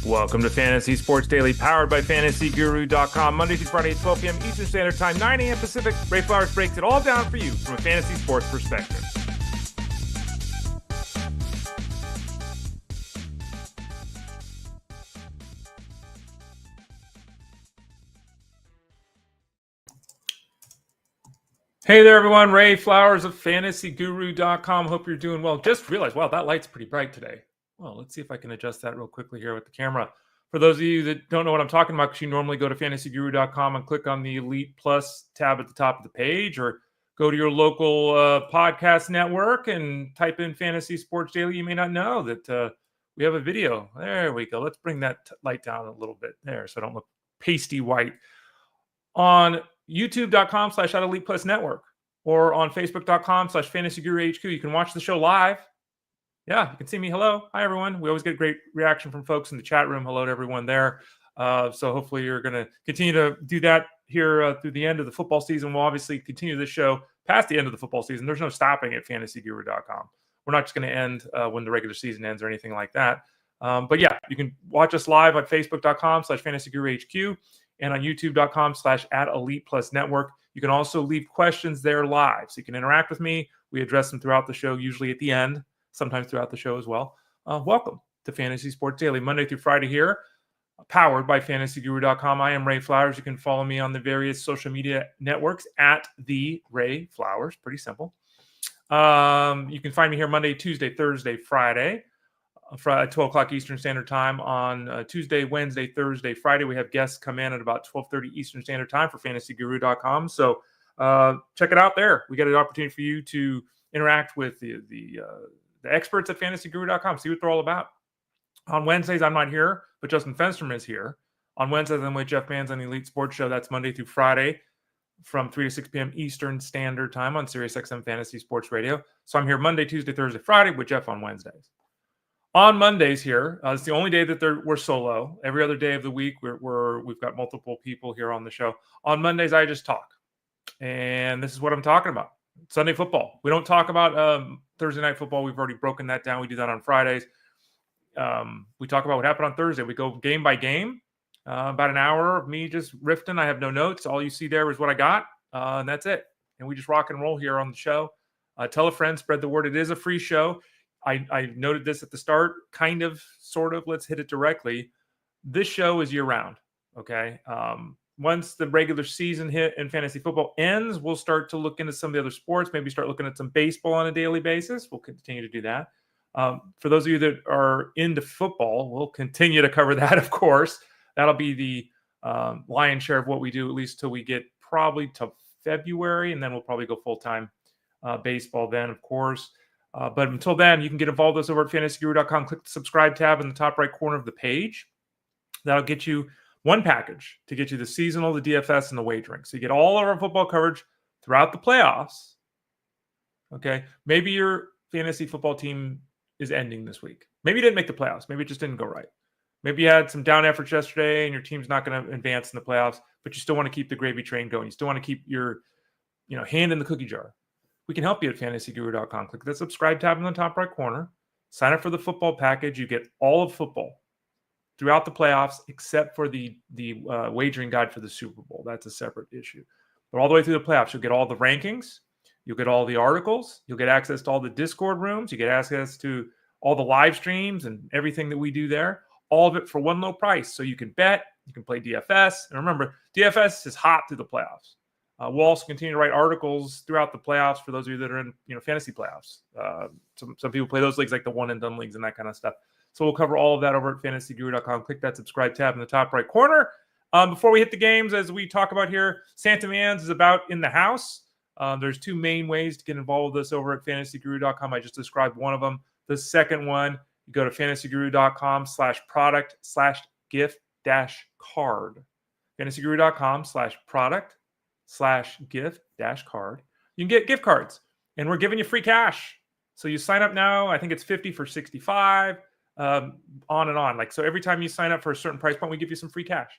Welcome to Fantasy Sports Daily, powered by FantasyGuru.com. Monday through Friday, 12 p.m. Eastern Standard Time, 9 a.m. Pacific. Ray Flowers breaks it all down for you from a fantasy sports perspective. Hey there, everyone. Ray Flowers of FantasyGuru.com. Hope you're doing well. Just realized, wow, that light's pretty bright today. Well, let's see if I can adjust that real quickly here with the camera. For those of you that don't know what I'm talking about, because you normally go to FantasyGuru.com and click on the Elite Plus tab at the top of the page, or go to your local podcast network and type in Fantasy Sports Daily. You may not know that we have a video. There we go. Let's bring that light down a little bit there so I don't look pasty white. On youtube.com/Elite Plus Network or on facebook.com/FantasyGuruHQ. You can watch the show live. Yeah, you can see me. Hello. Hi, everyone. We always get great reaction from folks in the chat room. Hello to everyone there. So hopefully you're going to continue to do that here through the end of the football season. We'll obviously continue this show past the end of the football season. There's no stopping at FantasyGuru.com. We're not just going to end when the regular season ends or anything like that. But yeah, you can watch us live on facebook.com/FantasyGuruHQ and on youtube.com/@Elite Plus Network. You can also leave questions there live. So you can interact with me. We address them throughout the show, usually at the end, sometimes throughout the show as well. Welcome to Fantasy Sports Daily, Monday through Friday here, powered by FantasyGuru.com. I am Ray Flowers. You can follow me on the various social media networks at the Ray Flowers. Pretty simple. You can find me here Monday, Tuesday, Thursday, Friday. At 12 o'clock Eastern Standard Time on Tuesday, Wednesday, Thursday, Friday. We have guests come in at about 12:30 Eastern Standard Time for FantasyGuru.com. So check it out there. We got an opportunity for you to interact with the experts at FantasyGuru.com, see what they're all about. On Wednesdays, I'm not here, but Justin Fensterman is here. On Wednesdays, I'm with Jeff Bands on the Elite Sports Show. That's Monday through Friday from 3 to 6 p.m. Eastern Standard Time on SiriusXM Fantasy Sports Radio. So I'm here Monday, Tuesday, Thursday, Friday with Jeff on Wednesdays. On Mondays here, it's the only day that we're solo. Every other day of the week, we've got multiple people here on the show. On Mondays, I just talk. And this is what I'm talking about. Sunday football. We don't talk about Thursday night football. We've already broken that down. We do that on Fridays. We talk about what happened on Thursday. We go game by game. About an hour of me just riffing. I have no notes. All you see there is what I got. And that's it. And we just rock and roll here on the show. Tell a friend, spread the word. It is a free show. I noted this at the start, kind of, sort of. Let's hit it directly. This show is year-round, okay? Once the regular season hit and fantasy football ends, we'll start to look into some of the other sports, maybe start looking at some baseball on a daily basis. We'll continue to do that. For those of you that are into football, we'll continue to cover that, of course. That'll be the lion's share of what we do, at least till we get probably to February, and then we'll probably go full-time baseball then, of course. But until then, you can get involved with us over at FantasyGuru.com. Click the subscribe tab in the top right corner of the page. That'll get you one package to get you the seasonal, the DFS, and the wagering. So you get all of our football coverage throughout the playoffs. Okay. Maybe your fantasy football team is ending this week. Maybe you didn't make the playoffs. Maybe it just didn't go right. Maybe you had some down efforts yesterday and your team's not going to advance in the playoffs, but you still want to keep the gravy train going. You still want to keep your hand in the cookie jar. We can help you at FantasyGuru.com. Click the subscribe tab in the top right corner. Sign up for the football package. You get all of football throughout the playoffs, except for the wagering guide for the Super Bowl. That's a separate issue. But all the way through the playoffs, you'll get all the rankings. You'll get all the articles. You'll get access to all the Discord rooms. You get access to all the live streams and everything that we do there. All of it for one low price. So you can bet. You can play DFS. And remember, DFS is hot through the playoffs. We'll also continue to write articles throughout the playoffs for those of you that are in fantasy playoffs. Some people play those leagues like the one and done leagues and that kind of stuff. So we'll cover all of that over at FantasyGuru.com. Click that subscribe tab in the top right corner. Before we hit the games, as we talk about here, Santa Mans is about in the house. There's two main ways to get involved with us over at FantasyGuru.com. I just described one of them. The second one, you go to FantasyGuru.com/product/gift-card. FantasyGuru.com/product/gift-card. You can get gift cards, and we're giving you free cash. So you sign up now. I think it's 50 for 65, on and on. So every time you sign up for a certain price point, we give you some free cash.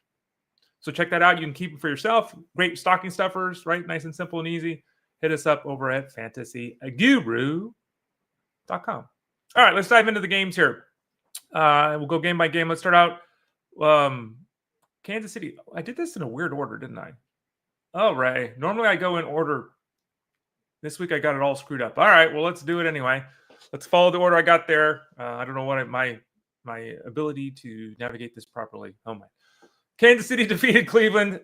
So check that out. You can keep them for yourself. Great stocking stuffers, right? Nice and simple and easy. Hit us up over at FantasyGuru.com. All right, let's dive into the games here. We'll go game by game. Let's start out Kansas City. I did this in a weird order, didn't I? Oh, Ray. Normally I go in order. This week I got it all screwed up. All right, well, let's do it anyway. Let's follow the order I got there. I don't know what my ability to navigate this properly. Oh my! Kansas City defeated Cleveland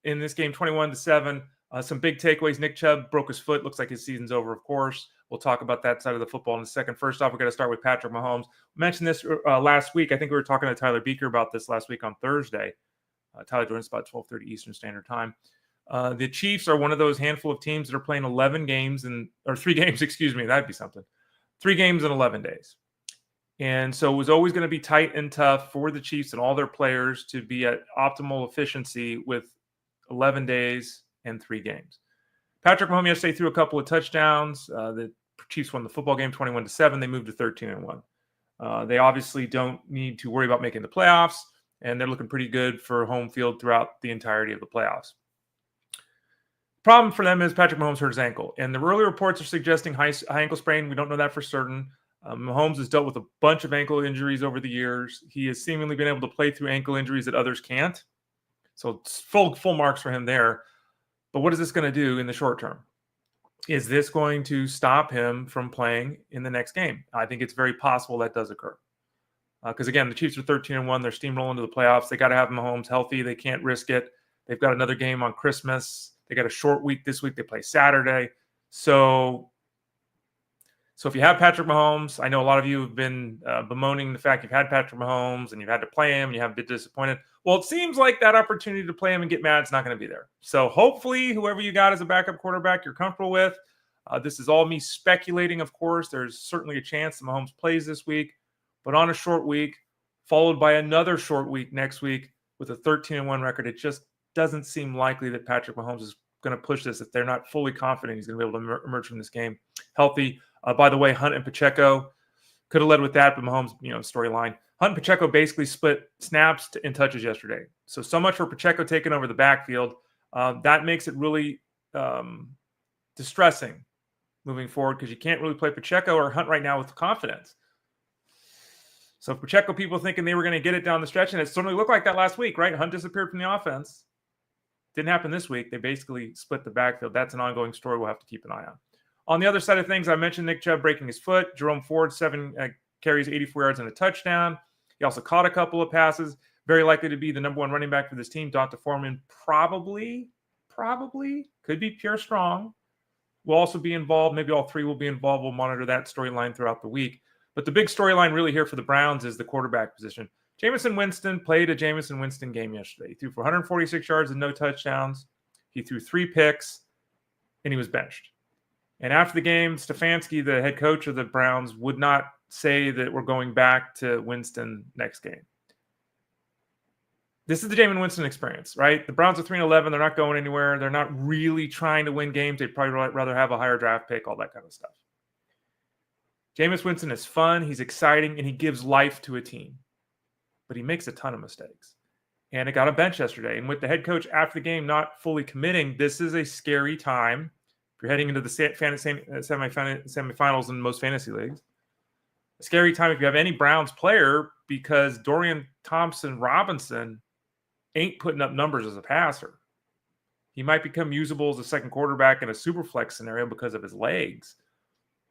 in this game, 21-7. Some big takeaways. Nick Chubb broke his foot. Looks like his season's over. Of course, we'll talk about that side of the football in a second. First off, we're going to start with Patrick Mahomes. I mentioned this last week. I think we were talking to Tyler Beaker about this last week on Thursday. Tyler joined us about 12:30 Eastern Standard Time. The Chiefs are one of those handful of teams that are playing 3 games, excuse me, that'd be something. 3 games in 11 days. And so it was always going to be tight and tough for the Chiefs and all their players to be at optimal efficiency with 11 days and 3 games. Patrick Mahomes yesterday threw a couple of touchdowns. The Chiefs won the football game 21-7. They moved to 13-1. They obviously don't need to worry about making the playoffs, and they're looking pretty good for home field throughout the entirety of the playoffs. Problem for them is Patrick Mahomes hurt his ankle, and the early reports are suggesting high ankle sprain. We don't know that for certain. Mahomes has dealt with a bunch of ankle injuries over the years. He has seemingly been able to play through ankle injuries that others can't. So it's full marks for him there. But what is this going to do in the short term? Is this going to stop him from playing in the next game? I think it's very possible that does occur. Because, again, the Chiefs are 13-1. They're steamrolling to the playoffs. They got to have Mahomes healthy. They can't risk it. They've got another game on Christmas. They got a short week this week. They play Saturday. So if you have Patrick Mahomes, I know a lot of you have been bemoaning the fact you've had Patrick Mahomes and you've had to play him and you haven't been disappointed. Well, it seems like that opportunity to play him and get mad is not going to be there. So hopefully whoever you got as a backup quarterback you're comfortable with. This is all me speculating, of course. There's certainly a chance that Mahomes plays this week. But on a short week, followed by another short week next week with a 13-1 record, it just doesn't seem likely that Patrick Mahomes is going to push this if they're not fully confident he's going to be able to emerge from this game healthy. By the way, Hunt and Pacheco could have led with that, but Mahomes, storyline. Hunt and Pacheco basically split snaps and touches yesterday. So much for Pacheco taking over the backfield. That makes it really distressing moving forward because you can't really play Pacheco or Hunt right now with confidence. So Pacheco, people thinking they were going to get it down the stretch, and it certainly looked like that last week, right? Hunt disappeared from the offense. Didn't happen this week. They basically split the backfield. That's an ongoing story we'll have to keep an eye on. On the other side of things, I mentioned Nick Chubb breaking his foot. Jerome Ford, 7 carries, 84 yards, and a touchdown. He also caught a couple of passes. Very likely to be the number 1 running back for this team. Donta Foreman probably could be pure strong. Will also be involved. Maybe all 3 will be involved. We'll monitor that storyline throughout the week. But the big storyline really here for the Browns is the quarterback position. Jameis Winston played a Jameis Winston game yesterday. He threw for 146 yards and no touchdowns. He threw 3 picks, and he was benched. And after the game, Stefanski, the head coach of the Browns, would not say that we're going back to Winston next game. This is the Jameis Winston experience, right? The Browns are 3-11. They're not going anywhere. They're not really trying to win games. They'd probably rather have a higher draft pick, all that kind of stuff. Jameis Winston is fun. He's exciting, and he gives life to a team. But he makes a ton of mistakes. And it got a bench yesterday. And with the head coach after the game not fully committing, this is a scary time. If you're heading into the semifinals in most fantasy leagues, a scary time if you have any Browns player because Dorian Thompson-Robinson ain't putting up numbers as a passer. He might become usable as a second quarterback in a super flex scenario because of his legs.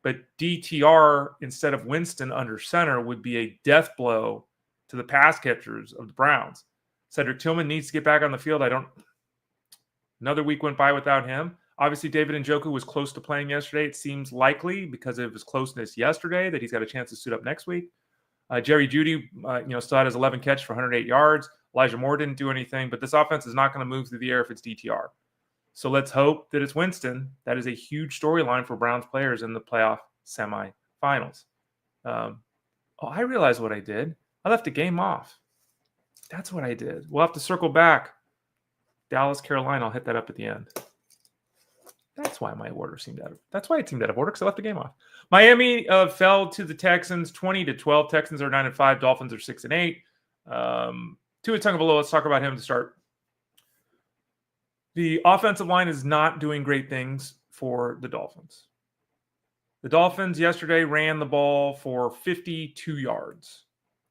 But DTR instead of Winston under center would be a death blow to the pass catchers of the Browns. Cedric Tillman needs to get back on the field. Another week went by without him. Obviously, David Njoku was close to playing yesterday. It seems likely because of his closeness yesterday that he's got a chance to suit up next week. Jerry Jeudy, still had his 11 catch for 108 yards. Elijah Moore didn't do anything, but this offense is not going to move through the air if it's DTR. So let's hope that it's Winston. That is a huge storyline for Browns players in the playoff semifinals. I realize what I did. I left a game off. That's what I did. We'll have to circle back. Dallas, Carolina, I'll hit that up at the end. That's why it seemed out of order because I left the game off. Miami fell to the Texans 20-12. Texans are 9-5. Dolphins are 6-8. Tua Tagovailoa, let's talk about him to start. The offensive line is not doing great things for the Dolphins. The Dolphins yesterday ran the ball for 52 yards.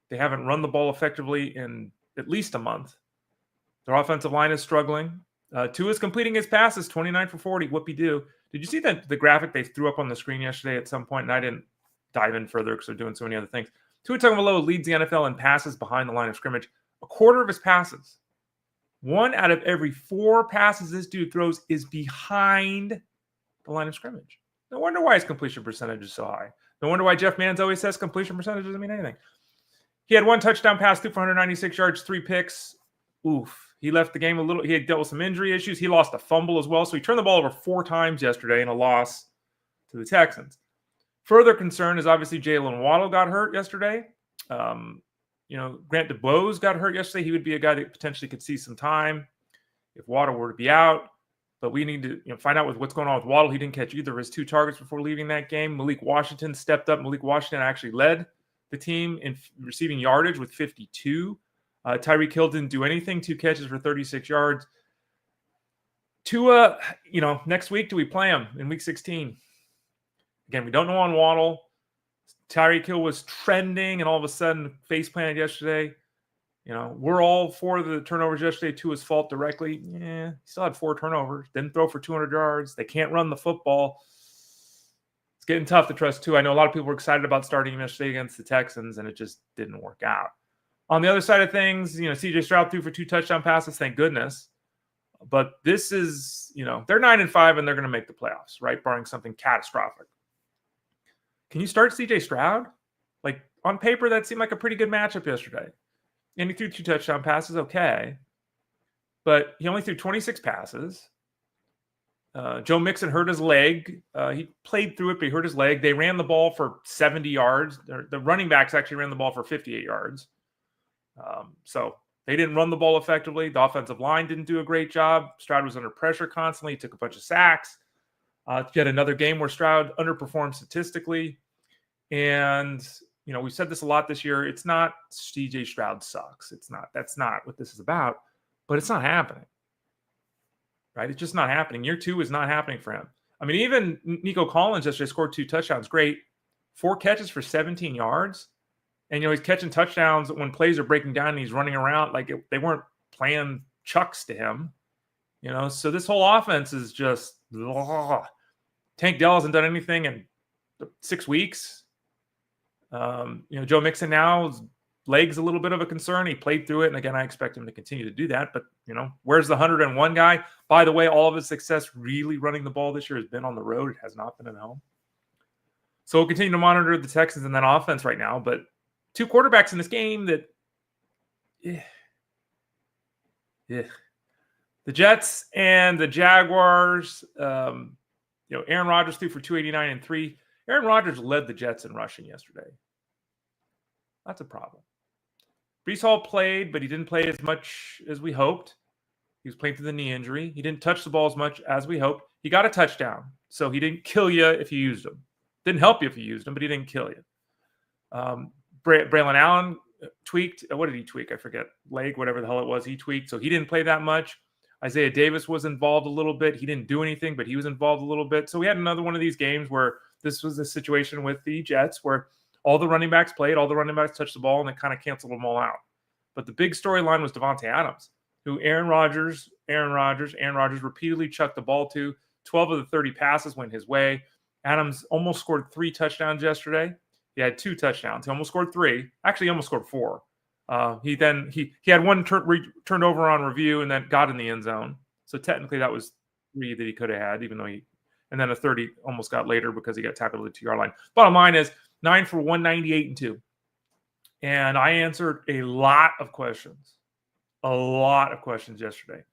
They haven't run the ball effectively in at least a month. Their offensive line is struggling. Tua is completing his passes, 29 for 40. Whoopie-doo. Did you see the graphic they threw up on the screen yesterday at some point? And I didn't dive in further because they're doing so many other things. Tua Tagovailoa leads the NFL in passes behind the line of scrimmage. A quarter of his passes. 1 out of every 4 passes this dude throws is behind the line of scrimmage. No wonder why his completion percentage is so high. No wonder why Jeff Manns always says completion percentage doesn't mean anything. He had 1 touchdown pass, 496 yards, 3 picks. Oof. He left the game a little. He had dealt with some injury issues. He lost a fumble as well. So he turned the ball over 4 times yesterday in a loss to the Texans. Further concern is obviously Jalen Waddle got hurt yesterday. Grant DeBose got hurt yesterday. He would be a guy that potentially could see some time if Waddle were to be out. But we need to find out what's going on with Waddle. He didn't catch either of his 2 targets before leaving that game. Malik Washington stepped up. Malik Washington actually led the team in receiving yardage with 52. Tyreek Hill didn't do anything. 2 catches for 36 yards. Tua, next week, do we play him in week 16? Again, we don't know on Waddle. Tyreek Hill was trending and all of a sudden face planted yesterday. We're all for the turnovers yesterday. Tua's fault directly. Yeah, he still had 4 turnovers. Didn't throw for 200 yards. They can't run the football. It's getting tough to trust Tua. I know a lot of people were excited about starting him yesterday against the Texans, and it just didn't work out. On the other side of things, CJ Stroud threw for 2 touchdown passes, thank goodness. But this is, they're 9-5 and they're going to make the playoffs, right? Barring something catastrophic. Can you start CJ Stroud? Like, on paper, that seemed like a pretty good matchup yesterday. And he threw 2 touchdown passes, okay. But he only threw 26 passes. Joe Mixon hurt his leg. He played through it, but he hurt his leg. They ran the ball for 70 yards. The running backs actually ran the ball for 58 yards. So they didn't run the ball effectively. The offensive line didn't do a great job. Stroud was under pressure constantly. He took a bunch of sacks. Yet another game where Stroud underperformed statistically. And, we've said this a lot this year. It's not CJ Stroud sucks. It's not. That's not what this is about. But it's not happening. Right? It's just not happening. Year 2 is not happening for him. I mean, even Nico Collins yesterday scored 2 touchdowns. Great. 4 catches for 17 yards. And, he's catching touchdowns when plays are breaking down and he's running around like they weren't playing chucks to him. So this whole offense is just Tank Dell hasn't done anything in 6 weeks. Joe Mixon now, his leg's a little bit of a concern. He played through it. And again, I expect him to continue to do that. But, where's the 101 guy? By the way, all of his success really running the ball this year has been on the road. It has not been at home. So we'll continue to monitor the Texans and that offense right now. But 2 quarterbacks in this game that, the Jets and the Jaguars, Aaron Rodgers threw for 289 and 3. Aaron Rodgers led the Jets in rushing yesterday. That's a problem. Breece Hall played, but he didn't play as much as we hoped. He was playing through the knee injury. He didn't touch the ball as much as we hoped. He got a touchdown, so he didn't kill you if you used him. Didn't help you if you used him, but he didn't kill you. Braylon Allen tweaked. What did he tweak? I forget. Leg, whatever the hell it was, he tweaked. So he didn't play that much. Isaiah Davis was involved a little bit. He didn't do anything, but he was involved a little bit. So we had another one of these games where this was a situation with the Jets where all the running backs played, all the running backs touched the ball, and it kind of canceled them all out. But the big storyline was Davante Adams, who Aaron Rodgers repeatedly chucked the ball to. 12 of the 30 passes went his way. Adams almost scored 3 touchdowns yesterday. He had 2 touchdowns. He almost scored 3. Actually, he almost scored 4. He had 1 turned over on review and then got in the end zone. So technically that was 3 that he could have had, even though and then a 30 almost got later because he got tackled at the 2-yard line. Bottom line is 9 for 198 and 2. And I answered a lot of questions yesterday.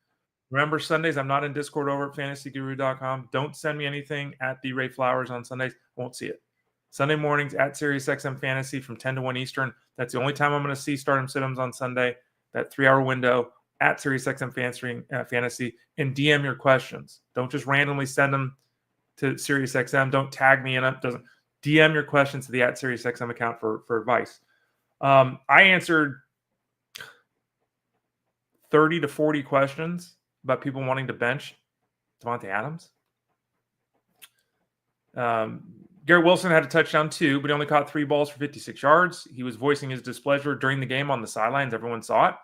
Remember, Sundays, I'm not in Discord over at fantasyguru.com. Don't send me anything at the Ray Flowers on Sundays. Won't see it. Sunday mornings at SiriusXM Fantasy from 10 to 1 Eastern. That's the only time I'm going to see Stardom Siddums on Sunday, that 3-hour window at SiriusXM Fantasy, and DM your questions. Don't just randomly send them to SiriusXM. Don't tag me in it. DM your questions to the at SiriusXM account for advice. I answered 30 to 40 questions about people wanting to bench Davante Adams. Garrett Wilson had a touchdown too, but he only caught 3 balls for 56 yards. He was voicing his displeasure during the game on the sidelines. Everyone saw it.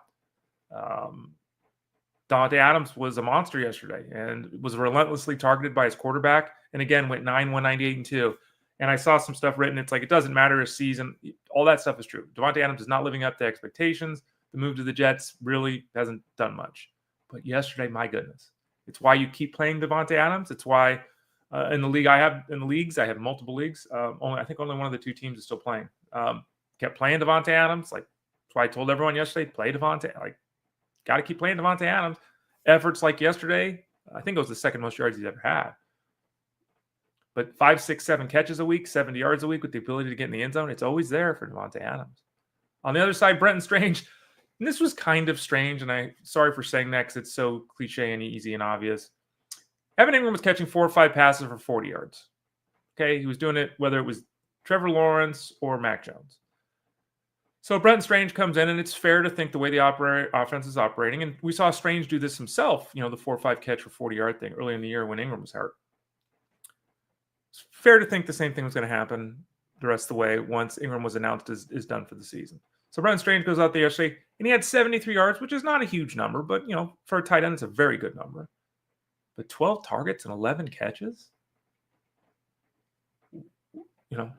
Davante Adams was a monster yesterday and was relentlessly targeted by his quarterback. And again, went 9, 198, and 2. And I saw some stuff written. It's like, it doesn't matter a season. All that stuff is true. Davante Adams is not living up to expectations. The move to the Jets really hasn't done much. But yesterday, my goodness. It's why you keep playing Davante Adams. It's why in the league I have multiple leagues. I think only one of the 2 teams is still playing. Kept playing Davante Adams. Like, that's why I told everyone yesterday, play Davante. Like, got to keep playing Davante Adams. Efforts like yesterday, I think it was the second most yards he's ever had. But 5, 6, 7 catches a week, 70 yards a week with the ability to get in the end zone, it's always there for Davante Adams. On the other side, Brenton Strange. And this was kind of strange, and I'm sorry for saying that because it's so cliche and easy and obvious. Evan Ingram was catching 4 or 5 passes for 40 yards. Okay, he was doing it whether it was Trevor Lawrence or Mac Jones. So Brenton Strange comes in, and it's fair to think the way the offense is operating. And we saw Strange do this himself, the 4 or 5 catch for 40-yard thing early in the year when Ingram was hurt. It's fair to think the same thing was going to happen the rest of the way once Ingram was announced is done for the season. So Brenton Strange goes out there yesterday, and he had 73 yards, which is not a huge number, but, for a tight end, it's a very good number. But 12 targets and 11 catches?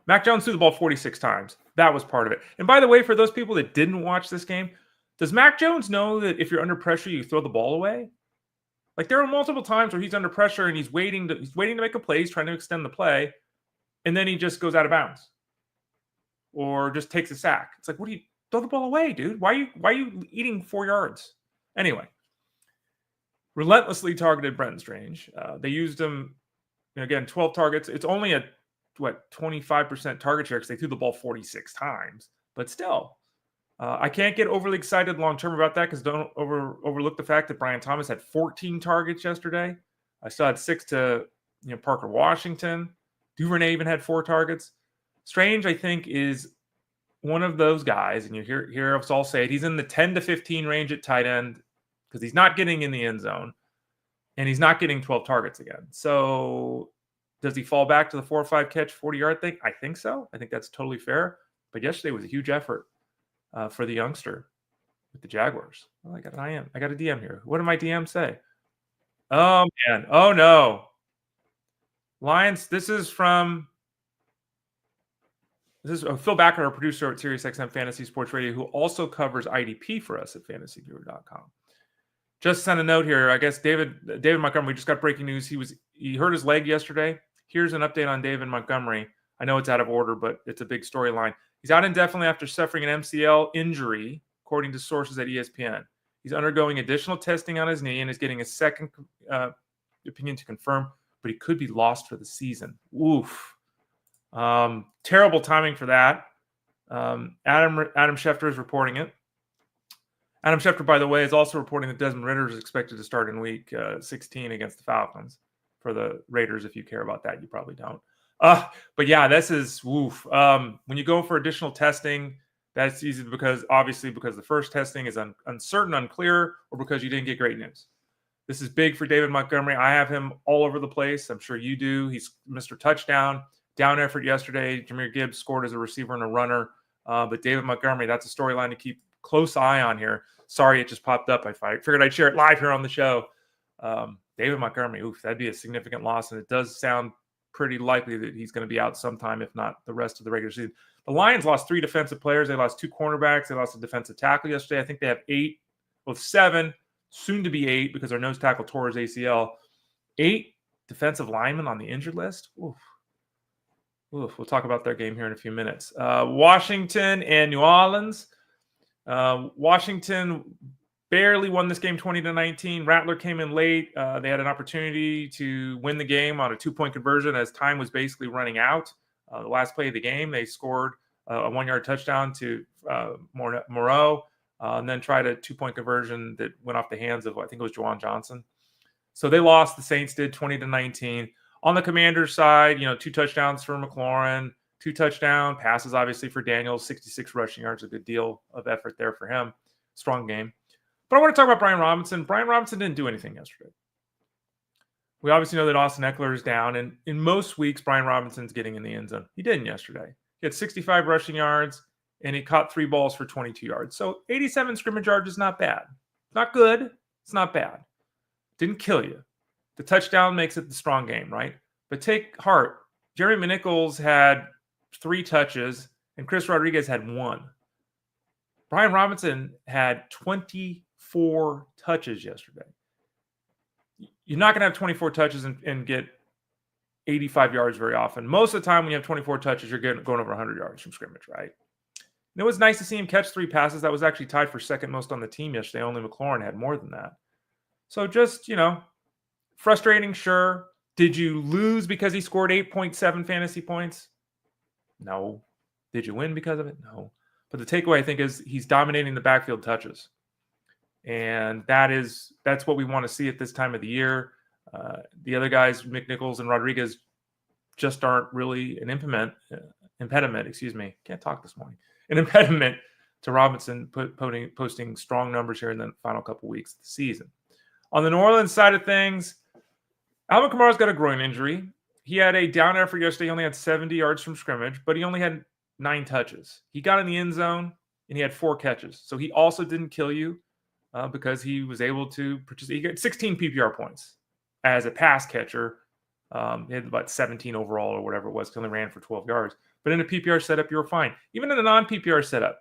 Mac Jones threw the ball 46 times. That was part of it. And by the way, for those people that didn't watch this game, does Mac Jones know that if you're under pressure, you throw the ball away? Like, there are multiple times where he's under pressure and he's waiting to make a play. He's trying to extend the play, and then he just goes out of bounds or just takes a sack. It's like, what do you throw the ball away, dude? Why are you eating 4 yards? Anyway, relentlessly targeted Brenton Strange. They used him, again, 12 targets. It's only a 25% target share because they threw the ball 46 times. But still, I can't get overly excited long-term about that because don't overlook the fact that Brian Thomas had 14 targets yesterday. I still had 6 to Parker Washington. Duvernay even had 4 targets. Strange, I think, is one of those guys, and you hear us all say it, he's in the 10 to 15 range at tight end because he's not getting in the end zone, and he's not getting 12 targets again. So does he fall back to the 4 or 5 catch, 40-yard thing? I think so. I think that's totally fair. But yesterday was a huge effort for the youngster with the Jaguars. Well, I got a DM here. What did my DM say? Oh, man. Oh, no. Lions, this is Phil Backer, our producer at SiriusXM Fantasy Sports Radio, who also covers IDP for us at fantasyguru.com. Just sent a note here. I guess David Montgomery, we just got breaking news. He hurt his leg yesterday. Here's an update on David Montgomery. I know it's out of order, but it's a big storyline. He's out indefinitely after suffering an MCL injury, according to sources at ESPN. He's undergoing additional testing on his knee and is getting a second opinion to confirm, but he could be lost for the season. Oof. Terrible timing for that. Adam Schefter is reporting it. Adam Schefter, by the way, is also reporting that Desmond Ridder is expected to start in week 16 against the Falcons. For the Raiders, if you care about that, you probably don't. But yeah, this is woof. When you go for additional testing, that's easy because the first testing is uncertain, unclear, or because you didn't get great news. This is big for David Montgomery. I have him all over the place. I'm sure you do. He's Mr. Touchdown. Down effort yesterday. Jahmyr Gibbs scored as a receiver and a runner. But David Montgomery, that's a storyline to keep close eye on here. Sorry, it just popped up. I figured I'd share it live here on the show. David Montgomery, that'd be a significant loss, and it does sound pretty likely that he's going to be out sometime, if not the rest of the regular season. The Lions lost 3 defensive players. They lost 2 cornerbacks. They lost a defensive tackle yesterday. I think they have 7, soon to be 8, because their nose tackle tore his ACL. 8 defensive linemen on the injured list. Oof. We'll talk about their game here in a few minutes. Washington and New Orleans. Washington barely won this game 20-19. Rattler came in late. They had an opportunity to win the game on a 2-point conversion as time was basically running out. The last play of the game, they scored a 1-yard touchdown to Moreau, and then tried a 2-point conversion that went off the hands of, I think it was Juwan Johnson. So they lost. The Saints did 20-19. On the Commanders side, 2 touchdowns for McLaurin, 2 touchdown passes, obviously, for Daniels, 66 rushing yards, a good deal of effort there for him. Strong game. But I want to talk about Brian Robinson. Brian Robinson didn't do anything yesterday. We obviously know that Austin Eckler is down, and in most weeks, Brian Robinson's getting in the end zone. He didn't yesterday. He had 65 rushing yards, and he caught 3 balls for 22 yards. So 87 scrimmage yards is not bad. Not good. It's not bad. Didn't kill you. The touchdown makes it the strong game, right? But take heart. Jerry McNichols had 3 touches, and Chris Rodriguez had 1. Brian Robinson had 24 touches yesterday. You're not going to have 24 touches and get 85 yards very often. Most of the time when you have 24 touches, you're going over 100 yards from scrimmage, right? And it was nice to see him catch 3 passes. That was actually tied for second most on the team yesterday. Only McLaurin had more than that. So just, frustrating, sure. Did you lose because he scored 8.7 fantasy points? No. Did you win because of it? No. But the takeaway, I think, is he's dominating the backfield touches. And that's what we want to see at this time of the year. The other guys, McNichols and Rodriguez, just aren't really an impediment. Can't talk this morning. An impediment to Robinson posting strong numbers here in the final couple weeks of the season. On the New Orleans side of things, Alvin Kamara's got a groin injury. He had a down effort yesterday. He only had 70 yards from scrimmage, but he only had 9 touches. He got in the end zone, and he had 4 catches. So he also didn't kill you because he was able to participate. He got 16 PPR points as a pass catcher. He had about 17 overall or whatever it was. He only ran for 12 yards. But in a PPR setup, you were fine. Even in a non-PPR setup,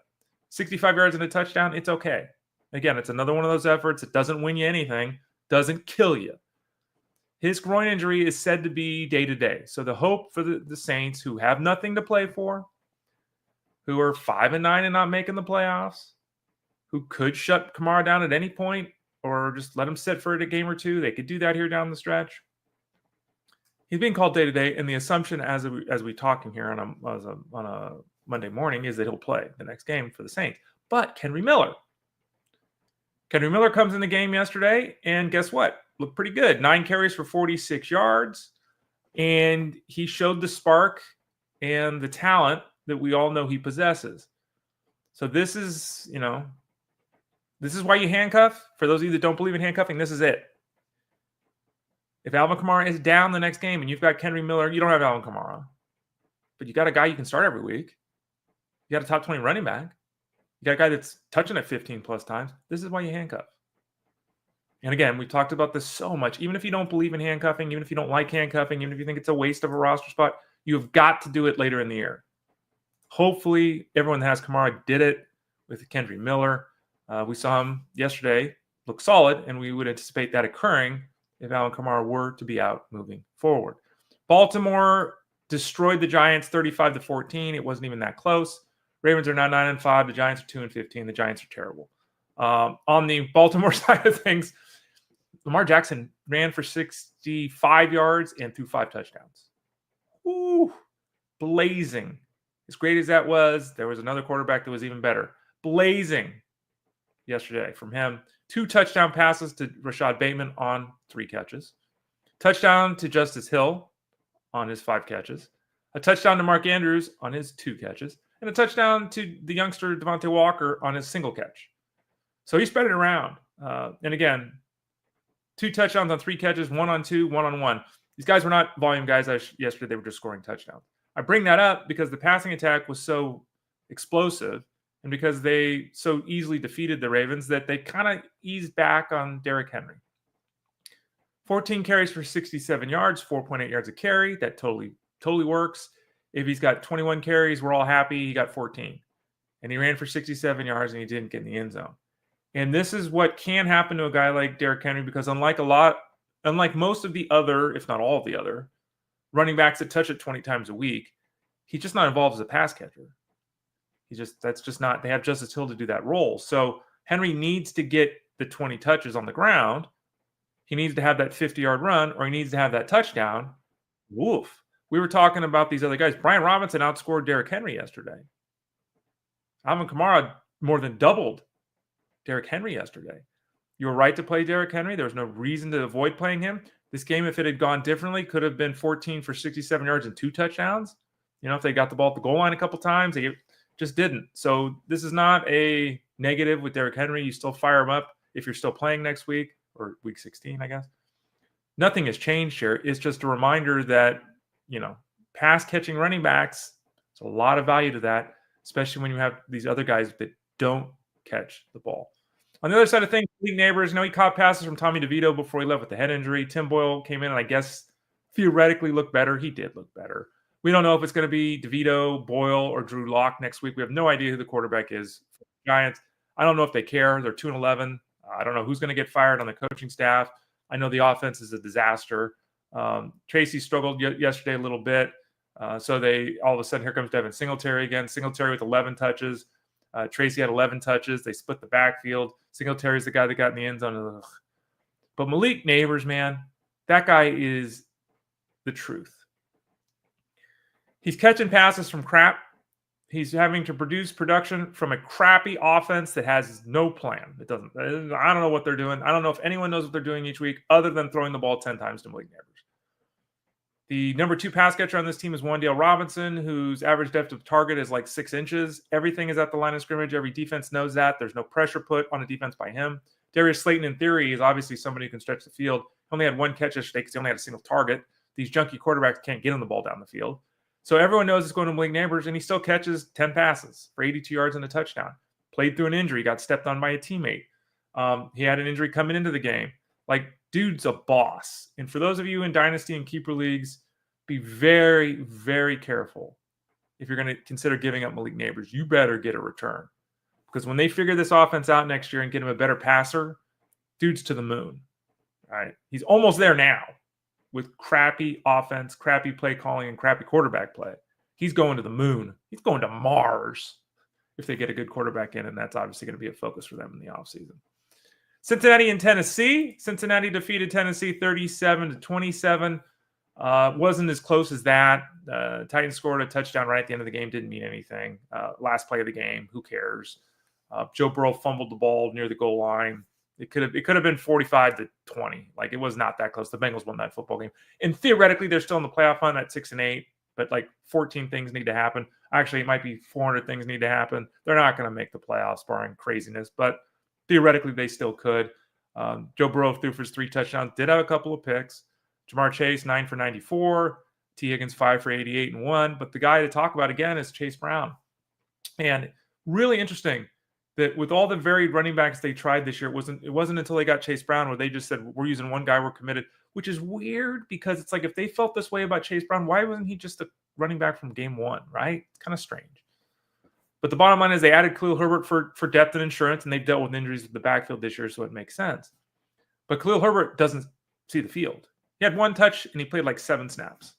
65 yards and a touchdown, it's okay. Again, it's another one of those efforts. It doesn't win you anything, doesn't kill you. His groin injury is said to be day-to-day. So the hope for the Saints, who have nothing to play for, who are 5-9 and not making the playoffs, who could shut Kamara down at any point or just let him sit for a game or two. They could do that here down the stretch. He's being called day-to-day, and the assumption as we talking here on a Monday morning is that he'll play the next game for the Saints. But Kendre Miller comes in the game yesterday, and guess what? Looked pretty good. 9 carries for 46 yards, and he showed the spark and the talent that we all know he possesses. So this is why you handcuff. For those of you that don't believe in handcuffing, this is it. If Alvin Kamara is down the next game and you've got Kendre Miller, you don't have Alvin Kamara, but you got a guy you can start every week. You got a top 20 running back. You got a guy that's touching it 15 plus times. This is why you handcuff. And again, we've talked about this so much. Even if you don't believe in handcuffing, even if you don't like handcuffing, even if you think it's a waste of a roster spot, you've got to do it later in the year. Hopefully, everyone that has Kamara did it with Kendre Miller. We saw him yesterday look solid, and we would anticipate that occurring if Alvin Kamara were to be out moving forward. Baltimore destroyed the Giants 35-14. It wasn't even that close. Ravens are now 9-5. The Giants are 2-15. The Giants are terrible. On the Baltimore side of things, Lamar Jackson ran for 65 yards and threw 5 touchdowns. Ooh, blazing. As great as that was, there was another quarterback that was even better. Blazing yesterday from him. 2 touchdown passes to Rashad Bateman on 3 catches. Touchdown to Justice Hill on his 5 catches. A touchdown to Mark Andrews on his 2 catches. And a touchdown to the youngster Davante Walker on his single catch. So he spread it around. And again, 2 touchdowns on 3 catches, 1 on 2, 1 on 1. These guys were not volume guys yesterday. They were just scoring touchdowns. I bring that up because the passing attack was so explosive and because they so easily defeated the Ravens that they kind of eased back on Derrick Henry. 14 carries for 67 yards, 4.8 yards a carry. That totally works. If he's got 21 carries, we're all happy. He got 14. And he ran for 67 yards and he didn't get in the end zone. And this is what can happen to a guy like Derrick Henry because unlike most of the other, if not all of the other, running backs that touch it 20 times a week, he's just not involved as a pass catcher. That's just not, they have Justice Hill to do that role. So Henry needs to get the 20 touches on the ground. He needs to have that 50-yard run or he needs to have that touchdown. Woof. We were talking about these other guys. Brian Robinson outscored Derrick Henry yesterday. Alvin Kamara more than doubled Derrick Henry yesterday. You were right to play Derrick Henry. There was no reason to avoid playing him. This game, if it had gone differently, could have been 14 for 67 yards and 2 touchdowns. If they got the ball at the goal line a couple times, they just didn't. So this is not a negative with Derrick Henry. You still fire him up if you're still playing next week or week 16, I guess. nothing has changed here. It's just a reminder that, pass catching running backs, there's a lot of value to that, especially when you have these other guys that don't catch the ball. On the other side of things, Nabers, he caught passes from Tommy DeVito before he left with the head injury. Tim Boyle came in and I guess theoretically looked better. He did look better. We don't know if it's going to be DeVito, Boyle, or Drew Lock next week. We have no idea who the quarterback is for the Giants. I don't know if they care. They're 2-11. I don't know who's going to get fired on the coaching staff. I know the offense is a disaster. Tracy struggled yesterday a little bit. So they all of a sudden, here comes Devin Singletary again. Singletary with 11 touches. Tracy had 11 touches. They split the backfield. Singletary's the guy that got in the end zone. Ugh. But Malik Nabers, man, that guy is the truth. He's catching passes from crap. He's having to produce production from a crappy offense that has no plan. I don't know what they're doing. I don't know if anyone knows what they're doing each week other than throwing the ball 10 times to Malik Nabers. The number 2 pass catcher on this team is Wan'Dale Robinson, whose average depth of target is like 6 inches. Everything is at the line of scrimmage. Every defense knows that. There's no pressure put on a defense by him. Darius Slayton, in theory, is obviously somebody who can stretch the field. He only had 1 catch yesterday because he only had a single target. These junky quarterbacks can't get him the ball down the field. So everyone knows it's going to Malik Nabers, and he still catches 10 passes for 82 yards and a touchdown. Played through an injury, got stepped on by a teammate. He had an injury coming into the game. Dude's a boss. And for those of you in Dynasty and Keeper Leagues, be very, very careful. If you're going to consider giving up Malik Nabers, you better get a return. Because when they figure this offense out next year and get him a better passer, dude's to the moon. All right. He's almost there now. With crappy offense, crappy play calling, and crappy quarterback play. He's going to the moon. He's going to Mars if they get a good quarterback in, and that's obviously going to be a focus for them in the offseason. Cincinnati and Tennessee. Cincinnati defeated Tennessee 37-27. Wasn't as close as that. Titans scored a touchdown right at the end of the game. Didn't mean anything. Last play of the game. Who cares? Joe Burrow fumbled the ball near the goal line. It could have been 45-20. It was not that close. The Bengals won that football game. And theoretically, they're still in the playoff hunt at 6-8, but 14 things need to happen. Actually, it might be 400 things need to happen. They're not going to make the playoffs barring craziness, but theoretically, they still could. Joe Burrow threw for his 3 touchdowns, did have a couple of picks. Jamar Chase, 9 for 94. T. Higgins, 5 for 88 and 1. But the guy to talk about again is Chase Brown. And really interesting that with all the varied running backs they tried this year, it wasn't until they got Chase Brown where they just said, we're using one guy, we're committed, which is weird because it's if they felt this way about Chase Brown, why wasn't he just a running back from game 1, right? It's kind of strange. But the bottom line is they added Khalil Herbert for depth and insurance, and they've dealt with injuries with the backfield this year, so it makes sense. But Khalil Herbert doesn't see the field. He had 1 touch, and he played 7 snaps.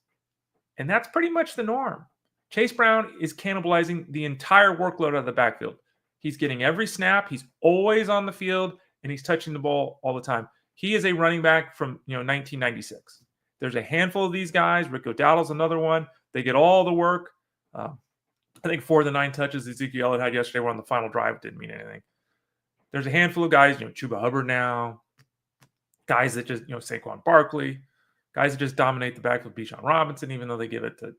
And that's pretty much the norm. Chase Brown is cannibalizing the entire workload out of the backfield. He's getting every snap. He's always on the field, and he's touching the ball all the time. He is a running back from 1996. There's a handful of these guys. Rick O'Dowd's another one. They get all the work. I think 4 of the 9 touches Ezekiel Elliott had yesterday were on the final drive. It didn't mean anything. There's a handful of guys, Chuba Hubbard now, guys that just, Saquon Barkley, guys that just dominate the backfield, Bijan Robinson, even though they give it to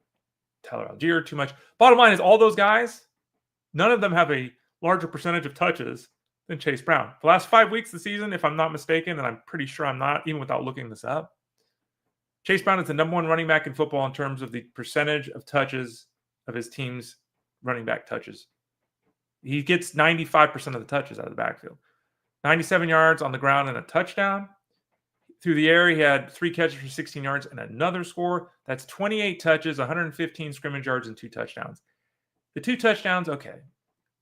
Tyler Algier too much. Bottom line is all those guys, none of them have a larger percentage of touches than Chase Brown. The last 5 weeks of the season, if I'm not mistaken, and I'm pretty sure I'm not, even without looking this up, Chase Brown is the number 1 running back in football in terms of the percentage of touches of his team's running back touches. He gets 95% of the touches out of the backfield. 97 yards on the ground and a touchdown. Through the air, he had 3 catches for 16 yards and another score. That's 28 touches, 115 scrimmage yards, and 2 touchdowns. The 2 touchdowns, okay.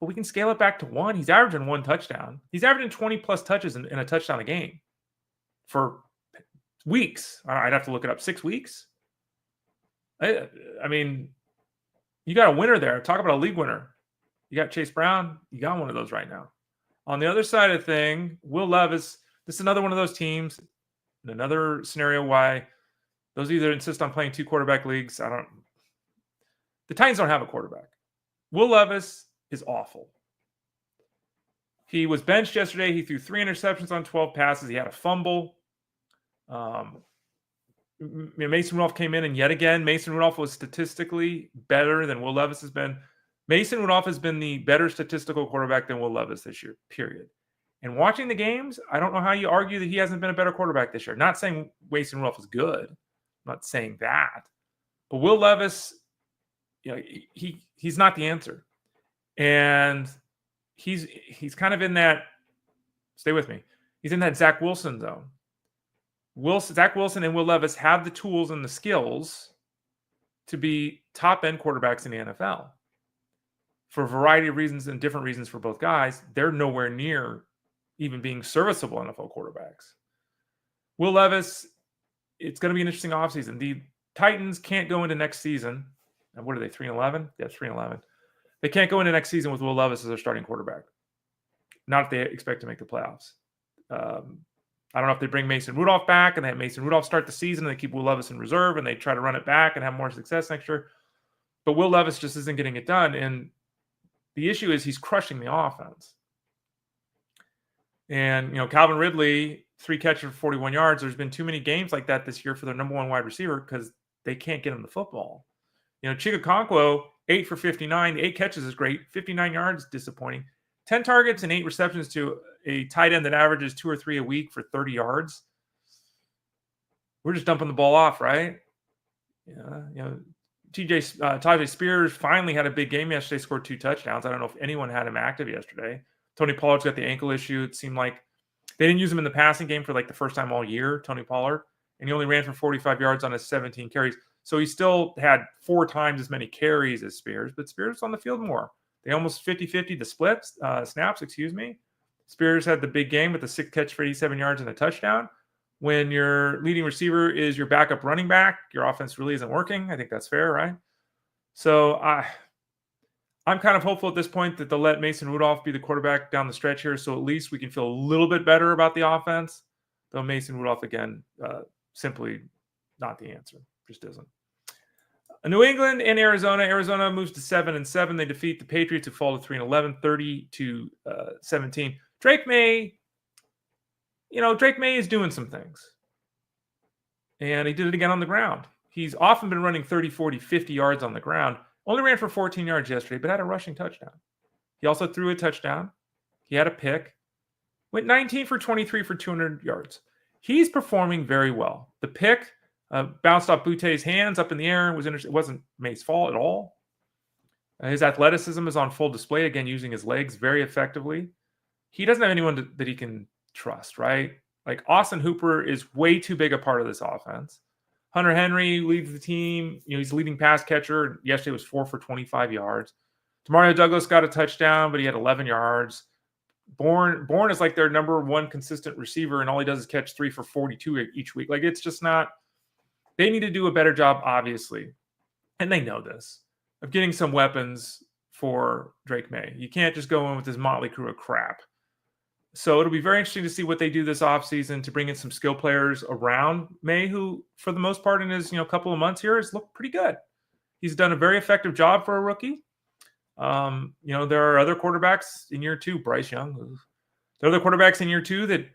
But we can scale it back to 1. He's averaging 1 touchdown. He's averaging 20-plus touches in a touchdown a game for weeks. I'd have to look it up. 6 weeks? I mean, you got a winner there. Talk about a league winner. You got Chase Brown. You got one of those right now. On the other side of the thing, Will Levis, this is another one of those teams, in another scenario why those of you that insist on playing 2 quarterback leagues, the Titans don't have a quarterback. Will Levis is awful. He was benched yesterday. He threw 3 interceptions on 12 passes. He had a fumble. Mason Rudolph came in, and yet again, Mason Rudolph was statistically better than Will Levis has been. Mason Rudolph has been the better statistical quarterback than Will Levis this year, period. And watching the games, I don't know how you argue that he hasn't been a better quarterback this year. Not saying Mason Rudolph is good. I'm not saying that. But Will Levis, he's not the answer. And he's kind of in that, stay with me, he's in that Zach Wilson zone. Zach Wilson and Will Levis have the tools and the skills to be top-end quarterbacks in the NFL. For a variety of reasons and different reasons for both guys, they're nowhere near even being serviceable NFL quarterbacks. Will Levis, it's going to be an interesting offseason. The Titans can't go into next season. And what are they, 3-11? Yeah, 3-11. They can't go into next season with Will Levis as their starting quarterback. Not if they expect to make the playoffs. I don't know if they bring Mason Rudolph back and they have Mason Rudolph start the season and they keep Will Levis in reserve and they try to run it back and have more success next year. But Will Levis just isn't getting it done. And the issue is he's crushing the offense. And, Calvin Ridley, 3 catches for 41 yards. There's been too many games like that this year for their number one wide receiver because they can't get him the football. Chig Okonkwo, 8 for 59. 8 catches is great. 59 yards, disappointing. 10 targets and 8 receptions to a tight end that averages 2 or 3 a week for 30 yards. We're just dumping the ball off, right? Tajay Spears finally had a big game yesterday, scored 2 touchdowns. I don't know if anyone had him active yesterday. Tony Pollard's got the ankle issue. It seemed like they didn't use him in the passing game for like the first time all year, Tony Pollard, and he only ran for 45 yards on his 17 carries. So he still had 4 times as many carries as Spears, but Spears was on the field more. They almost 50-50 the splits, snaps, Spears had the big game with the 6 catch for 87 yards and a touchdown. When your leading receiver is your backup running back, your offense really isn't working. I think that's fair, right? So I'm kind of hopeful at this point that they'll let Mason Rudolph be the quarterback down the stretch here, so at least we can feel a little bit better about the offense. Though Mason Rudolph, again, simply not the answer. Just isn't. New England and Arizona. Arizona moves to 7-7. They defeat the Patriots, who fall to 3-11, 30-17. Drake Maye is doing some things. And he did it again on the ground. He's often been running 30, 40, 50 yards on the ground. Only ran for 14 yards yesterday, but had a rushing touchdown. He also threw a touchdown. He had a pick. Went 19 for 23 for 200 yards. He's performing very well. The pick bounced off Boute's hands up in the air. It wasn't Maye's fault at all. His athleticism is on full display, again, using his legs very effectively. He doesn't have anyone that he can trust, right? Like Austin Hooper is way too big a part of this offense. Hunter Henry leads the team. He's the leading pass catcher. Yesterday was 4 for 25 yards. Demario Douglas got a touchdown, but he had 11 yards. Bourne is like their number one consistent receiver, and all he does is catch 3 for 42 each week. Like, it's just not – they need to do a better job, obviously, and they know this, of getting some weapons for Drake Maye. You can't just go in with this motley crew of crap. So it'll be very interesting to see what they do this offseason to bring in some skill players around Maye, who, for the most part, in his couple of months here, has looked pretty good. He's done a very effective job for a rookie. There are other quarterbacks in year 2, Bryce Young. There are other quarterbacks in year 2 that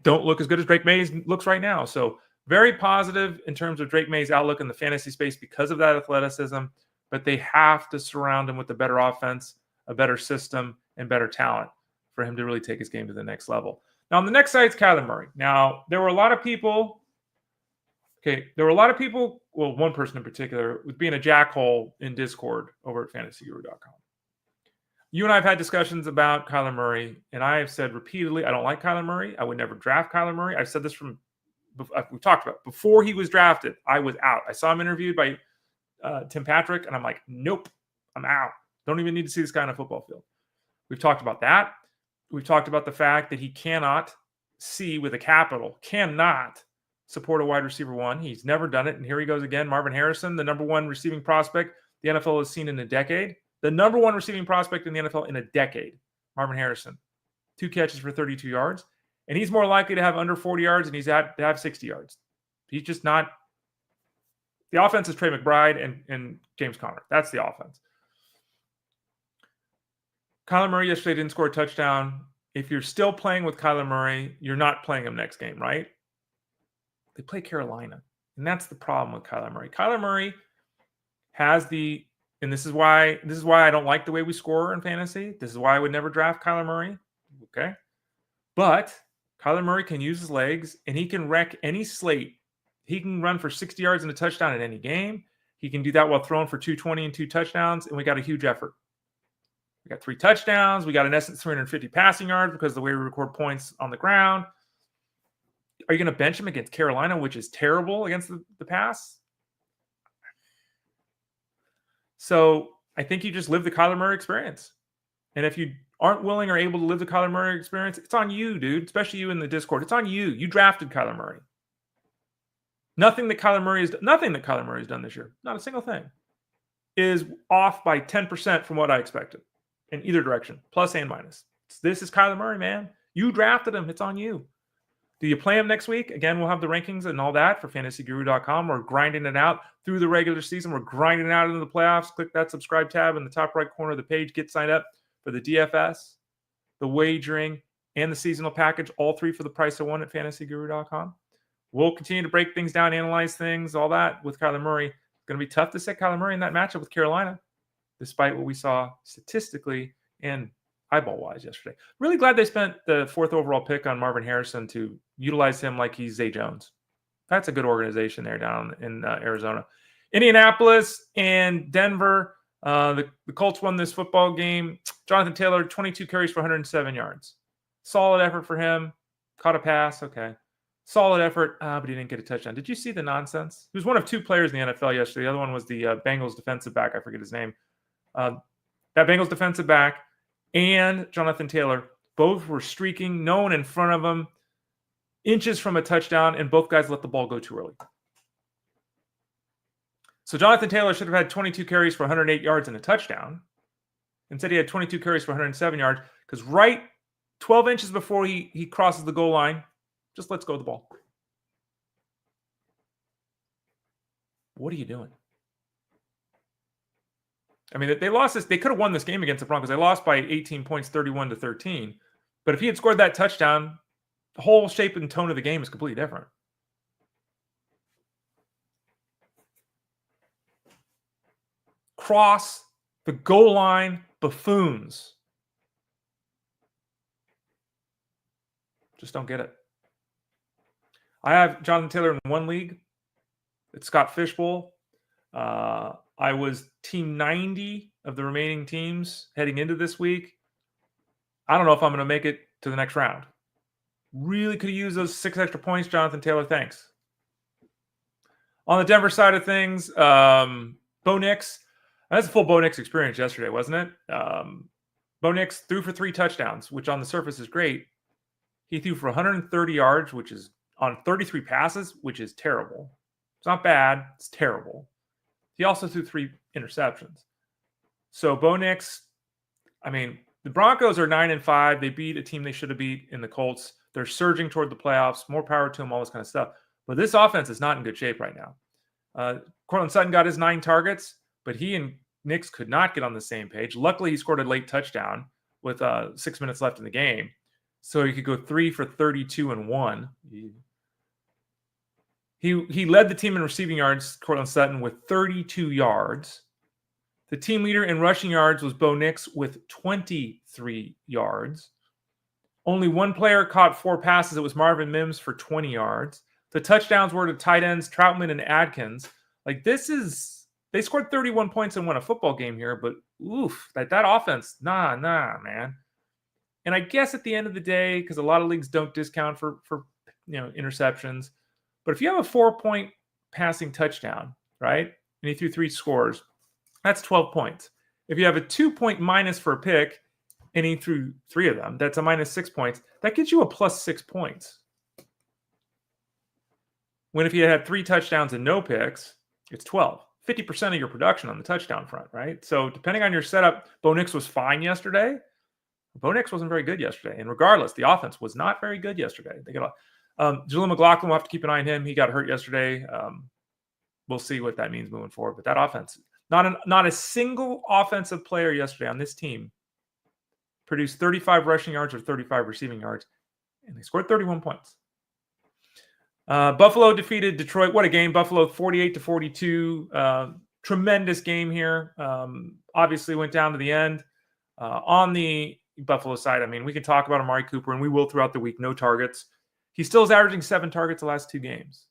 don't look as good as Drake Maye looks right now. So very positive in terms of Drake Maye's outlook in the fantasy space because of that athleticism, but they have to surround him with a better offense, a better system, and better talent for him to really take his game to the next level. Now, on the next side is Kyler Murray. Now, there were a lot of people, well, one person in particular, with being a jackhole in Discord over at fantasyguru.com. You and I have had discussions about Kyler Murray, and I have said repeatedly, I don't like Kyler Murray. I would never draft Kyler Murray. I've said this we talked about before he was drafted. I was out. I saw him interviewed by Tim Patrick, and I'm like, nope, I'm out. Don't even need to see this guy on a football field. We've talked about that. We've talked about the fact that he cannot support a wide receiver 1. He's never done it. And here he goes again. Marvin Harrison, the number 1 receiving prospect the NFL has seen in a decade. The number 1 receiving prospect in the NFL in a decade, Marvin Harrison. 2 catches for 32 yards. And he's more likely to have under 40 yards and to have 60 yards. He's just not. The offense is Trey McBride and James Conner. That's the offense. Kyler Murray yesterday didn't score a touchdown. If you're still playing with Kyler Murray, you're not playing him next game, right? They play Carolina. And that's the problem with Kyler Murray. Kyler Murray has and this is why I don't like the way we score in fantasy. This is why I would never draft Kyler Murray. Okay. But Kyler Murray can use his legs, and he can wreck any slate. He can run for 60 yards and a touchdown in any game. He can do that while throwing for 220 and 2 touchdowns, and we got a huge effort. We got 3 touchdowns. We got, in essence, 350 passing yards because of the way we record points on the ground. Are you going to bench him against Carolina, which is terrible against the pass? So I think you just live the Kyler Murray experience. And if you aren't willing or able to live the Kyler Murray experience, it's on you, dude, especially you in the Discord. It's on you. You drafted Kyler Murray. Nothing that Kyler Murray has done this year, not a single thing, is off by 10% from what I expected in either direction, plus and minus. This is Kyler Murray, man. You drafted him. It's on you. Do you play him next week? Again, we'll have the rankings and all that for fantasyguru.com. We're grinding it out through the regular season. We're grinding it out into the playoffs. Click that subscribe tab in the top right corner of the page. Get signed up for the DFS, the wagering, and the seasonal package, all 3 for the price of 1 at fantasyguru.com. We'll continue to break things down, analyze things, all that with Kyler Murray. It's going to be tough to set Kyler Murray in that matchup with Carolina, despite what we saw statistically and eyeball-wise yesterday. Really glad they spent the 4th overall pick on Marvin Harrison to utilize him like he's Zay Jones. That's a good organization there down in Arizona. Indianapolis and Denver. The Colts won this football game. Jonathan Taylor, 22 carries for 107 yards. Solid effort for him. Caught a pass. Okay. Solid effort, but he didn't get a touchdown. Did you see the nonsense? He was one of 2 players in the NFL yesterday. The other one was the Bengals defensive back. I forget his name. That Bengals defensive back and Jonathan Taylor both were streaking, no one in front of them, inches from a touchdown, and both guys let the ball go too early. So Jonathan Taylor should have had 22 carries for 108 yards and a touchdown. Instead, he had 22 carries for 107 yards because right 12 inches before he crosses the goal line, just lets go of the ball. What are you doing? I mean, they lost this. They could have won this game against the Broncos. They lost by 18 points, 31-13. But if he had scored that touchdown, the whole shape and tone of the game is completely different. Cross the goal line buffoons. Just don't get it. I have Jonathan Taylor in 1 league. It's Scott Fishbowl. I was team 90 of the remaining teams heading into this week. I don't know if I'm going to make it to the next round. Really could have used those 6 extra points, Jonathan Taylor. Thanks. On the Denver side of things, Bo Nix. That's a full Bo Nix experience yesterday, wasn't it? Bo Nix threw for 3 touchdowns, which on the surface is great. He threw for 130 yards, which is on 33 passes, which is terrible. It's not bad. It's terrible. He also threw 3 interceptions. So Bo Nix, I mean, the Broncos are 9-5. They beat a team they should have beat in the Colts. They're surging toward the playoffs. More power to them, all this kind of stuff. But this offense is not in good shape right now. Courtland Sutton got his 9 targets, but he and Nix could not get on the same page. Luckily, he scored a late touchdown with 6 minutes left in the game. So he could go 3 for 32 and 1. He led the team in receiving yards, Courtland Sutton, with 32 yards. The team leader in rushing yards was Bo Nix with 23 yards. Only one player caught 4 passes. It was Marvin Mims for 20 yards. The touchdowns were to tight ends, Troutman and Adkins. Like, they scored 31 points and won a football game here, but oof, that offense, nah, man. And I guess at the end of the day, because a lot of leagues don't discount for interceptions, but if you have a 4-point passing touchdown, right, and he threw 3 scores, that's 12 points. If you have a 2-point minus for a pick, and he threw 3 of them, that's a minus 6 points. That gets you a plus 6 points. When if you had 3 touchdowns and no picks, it's 12. 50% of your production on the touchdown front, right? So depending on your setup, Bo Nix was fine yesterday. Bo Nix wasn't very good yesterday. And regardless, the offense was not very good yesterday. They got Jaleel McLaughlin, we'll have to keep an eye on him. He got hurt yesterday. We'll see what that means moving forward. But that offense, not a single offensive player yesterday on this team produced 35 rushing yards or 35 receiving yards, and they scored 31 points. Buffalo defeated Detroit. What a game. Buffalo 48-42. Tremendous game here. Obviously went down to the end. On the Buffalo side, I mean, we can talk about Amari Cooper, and we will throughout the week. No targets. He still is averaging 7 targets the last 2 games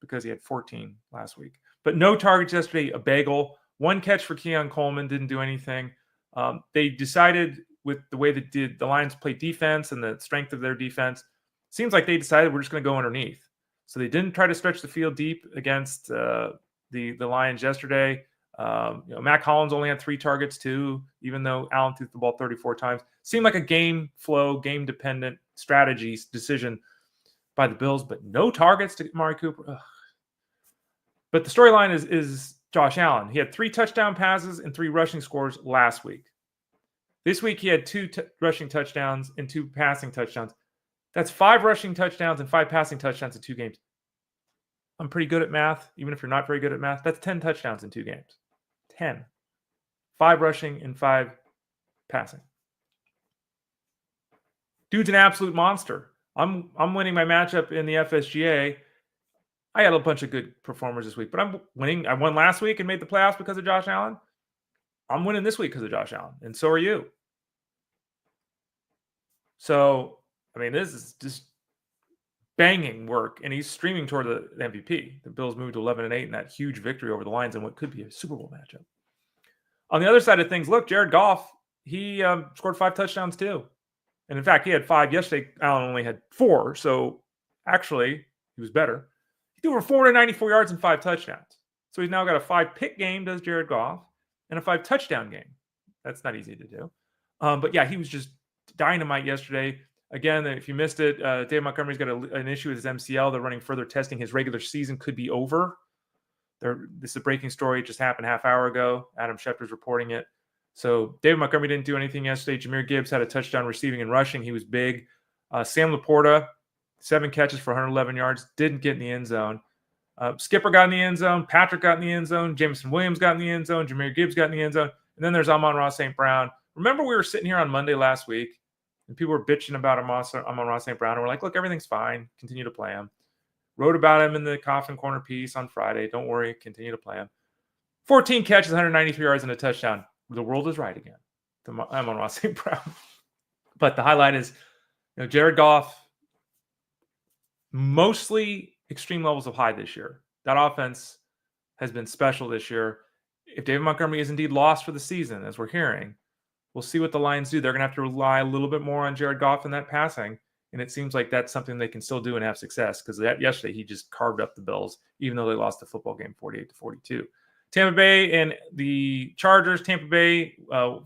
because he had 14 last week. But no targets yesterday, a bagel. 1 catch for Keon Coleman, didn't do anything. They decided with the way that the Lions play defense and the strength of their defense, seems like they decided we're just going to go underneath. So they didn't try to stretch the field deep against the Lions yesterday. Mac Hollins only had 3 targets too, even though Allen threw the ball 34 times. Seemed like a game flow, game dependent strategy decision by the Bills, but no targets to Amari Cooper. Ugh. But the storyline is Josh Allen. He had 3 touchdown passes and 3 rushing scores last week. This week he had 2 rushing touchdowns and 2 passing touchdowns. That's 5 rushing touchdowns and 5 passing touchdowns in 2 games. I'm pretty good at math, even if you're not very good at math. That's 10 touchdowns in 2 games. 10. 5 rushing and 5 passing. Dude's an absolute monster. I'm winning my matchup in the FSGA. I had a bunch of good performers this week, but I'm winning. I won last week and made the playoffs because of Josh Allen. I'm winning this week because of Josh Allen, and so are you. So, I mean, this is just banging work, and he's streaming toward the MVP. The Bills moved to 11-8 in that huge victory over the Lions in what could be a Super Bowl matchup. On the other side of things, look, Jared Goff, he scored 5 touchdowns too. And in fact, he had 5 yesterday. Allen only had 4. So actually, he was better. He threw over 494 yards and 5 touchdowns. So he's now got a 5-pick game, does Jared Goff, and a 5-touchdown game. That's not easy to do. But yeah, he was just dynamite yesterday. Again, if you missed it, Dave Montgomery's got an issue with his MCL. They're running further testing. His regular season could be over. This is a breaking story. It just happened half hour ago. Adam Schefter's reporting it. So David Montgomery didn't do anything yesterday. Jahmyr Gibbs had a touchdown receiving and rushing. He was big. Sam Laporta, 7 catches for 111 yards. Didn't get in the end zone. Skipper got in the end zone. Patrick got in the end zone. Jameson Williams got in the end zone. Jahmyr Gibbs got in the end zone. And then there's Amon-Ra St. Brown. Remember we were sitting here on Monday last week, and people were bitching about Amon-Ra St. Brown. And we're like, look, everything's fine. Continue to play him. Wrote about him in the Coffin Corner piece on Friday. Don't worry. Continue to play him. 14 catches, 193 yards, and a touchdown. The world is right again. Amon-Ra St. Brown. But the highlight is, Jared Goff, mostly extreme levels of high this year. That offense has been special this year. If David Montgomery is indeed lost for the season, as we're hearing, we'll see what the Lions do. They're going to have to rely a little bit more on Jared Goff in that passing. And it seems like that's something they can still do and have success, because yesterday he just carved up the Bills, even though they lost the football game 48-42. Tampa Bay and the Chargers. Tampa Bay,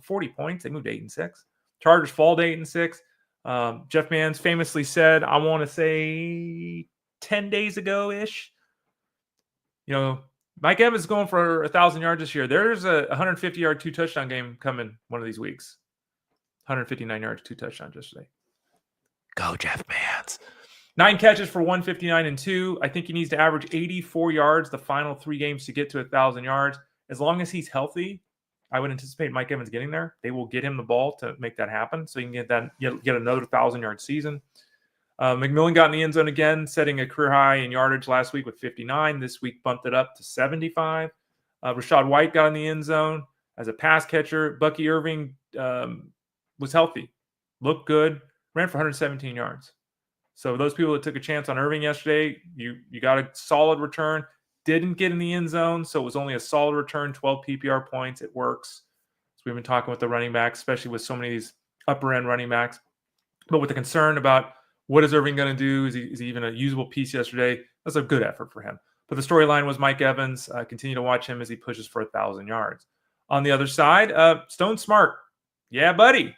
40 points. They moved to 8-6. Chargers fall to 8-6. Jeff Mans famously said, I want to say 10 days ago-ish, Mike Evans is going for 1,000 yards this year. There's a 150-yard 2-touchdown game coming one of these weeks. 159 yards, 2 touchdowns yesterday. Go, Jeff Mans. 9 catches for 159 and 2. I think he needs to average 84 yards the final 3 games to get to 1,000 yards. As long as he's healthy, I would anticipate Mike Evans getting there. They will get him the ball to make that happen, so you can get another 1,000-yard season. McMillan got in the end zone again, setting a career high in yardage last week with 59. This week bumped it up to 75. Rachaad White got in the end zone as a pass catcher. Bucky Irving was healthy, looked good, ran for 117 yards. So those people that took a chance on Irving yesterday, you got a solid return. Didn't get in the end zone, so it was only a solid return, 12 PPR points. It works. So we've been talking with the running backs, especially with so many of these upper-end running backs. But with the concern about what is Irving going to do, is he even a usable piece yesterday? That's a good effort for him. But the storyline was Mike Evans. Continue to watch him as he pushes for 1,000 yards. On the other side, Stone Smarttt. Yeah, buddy.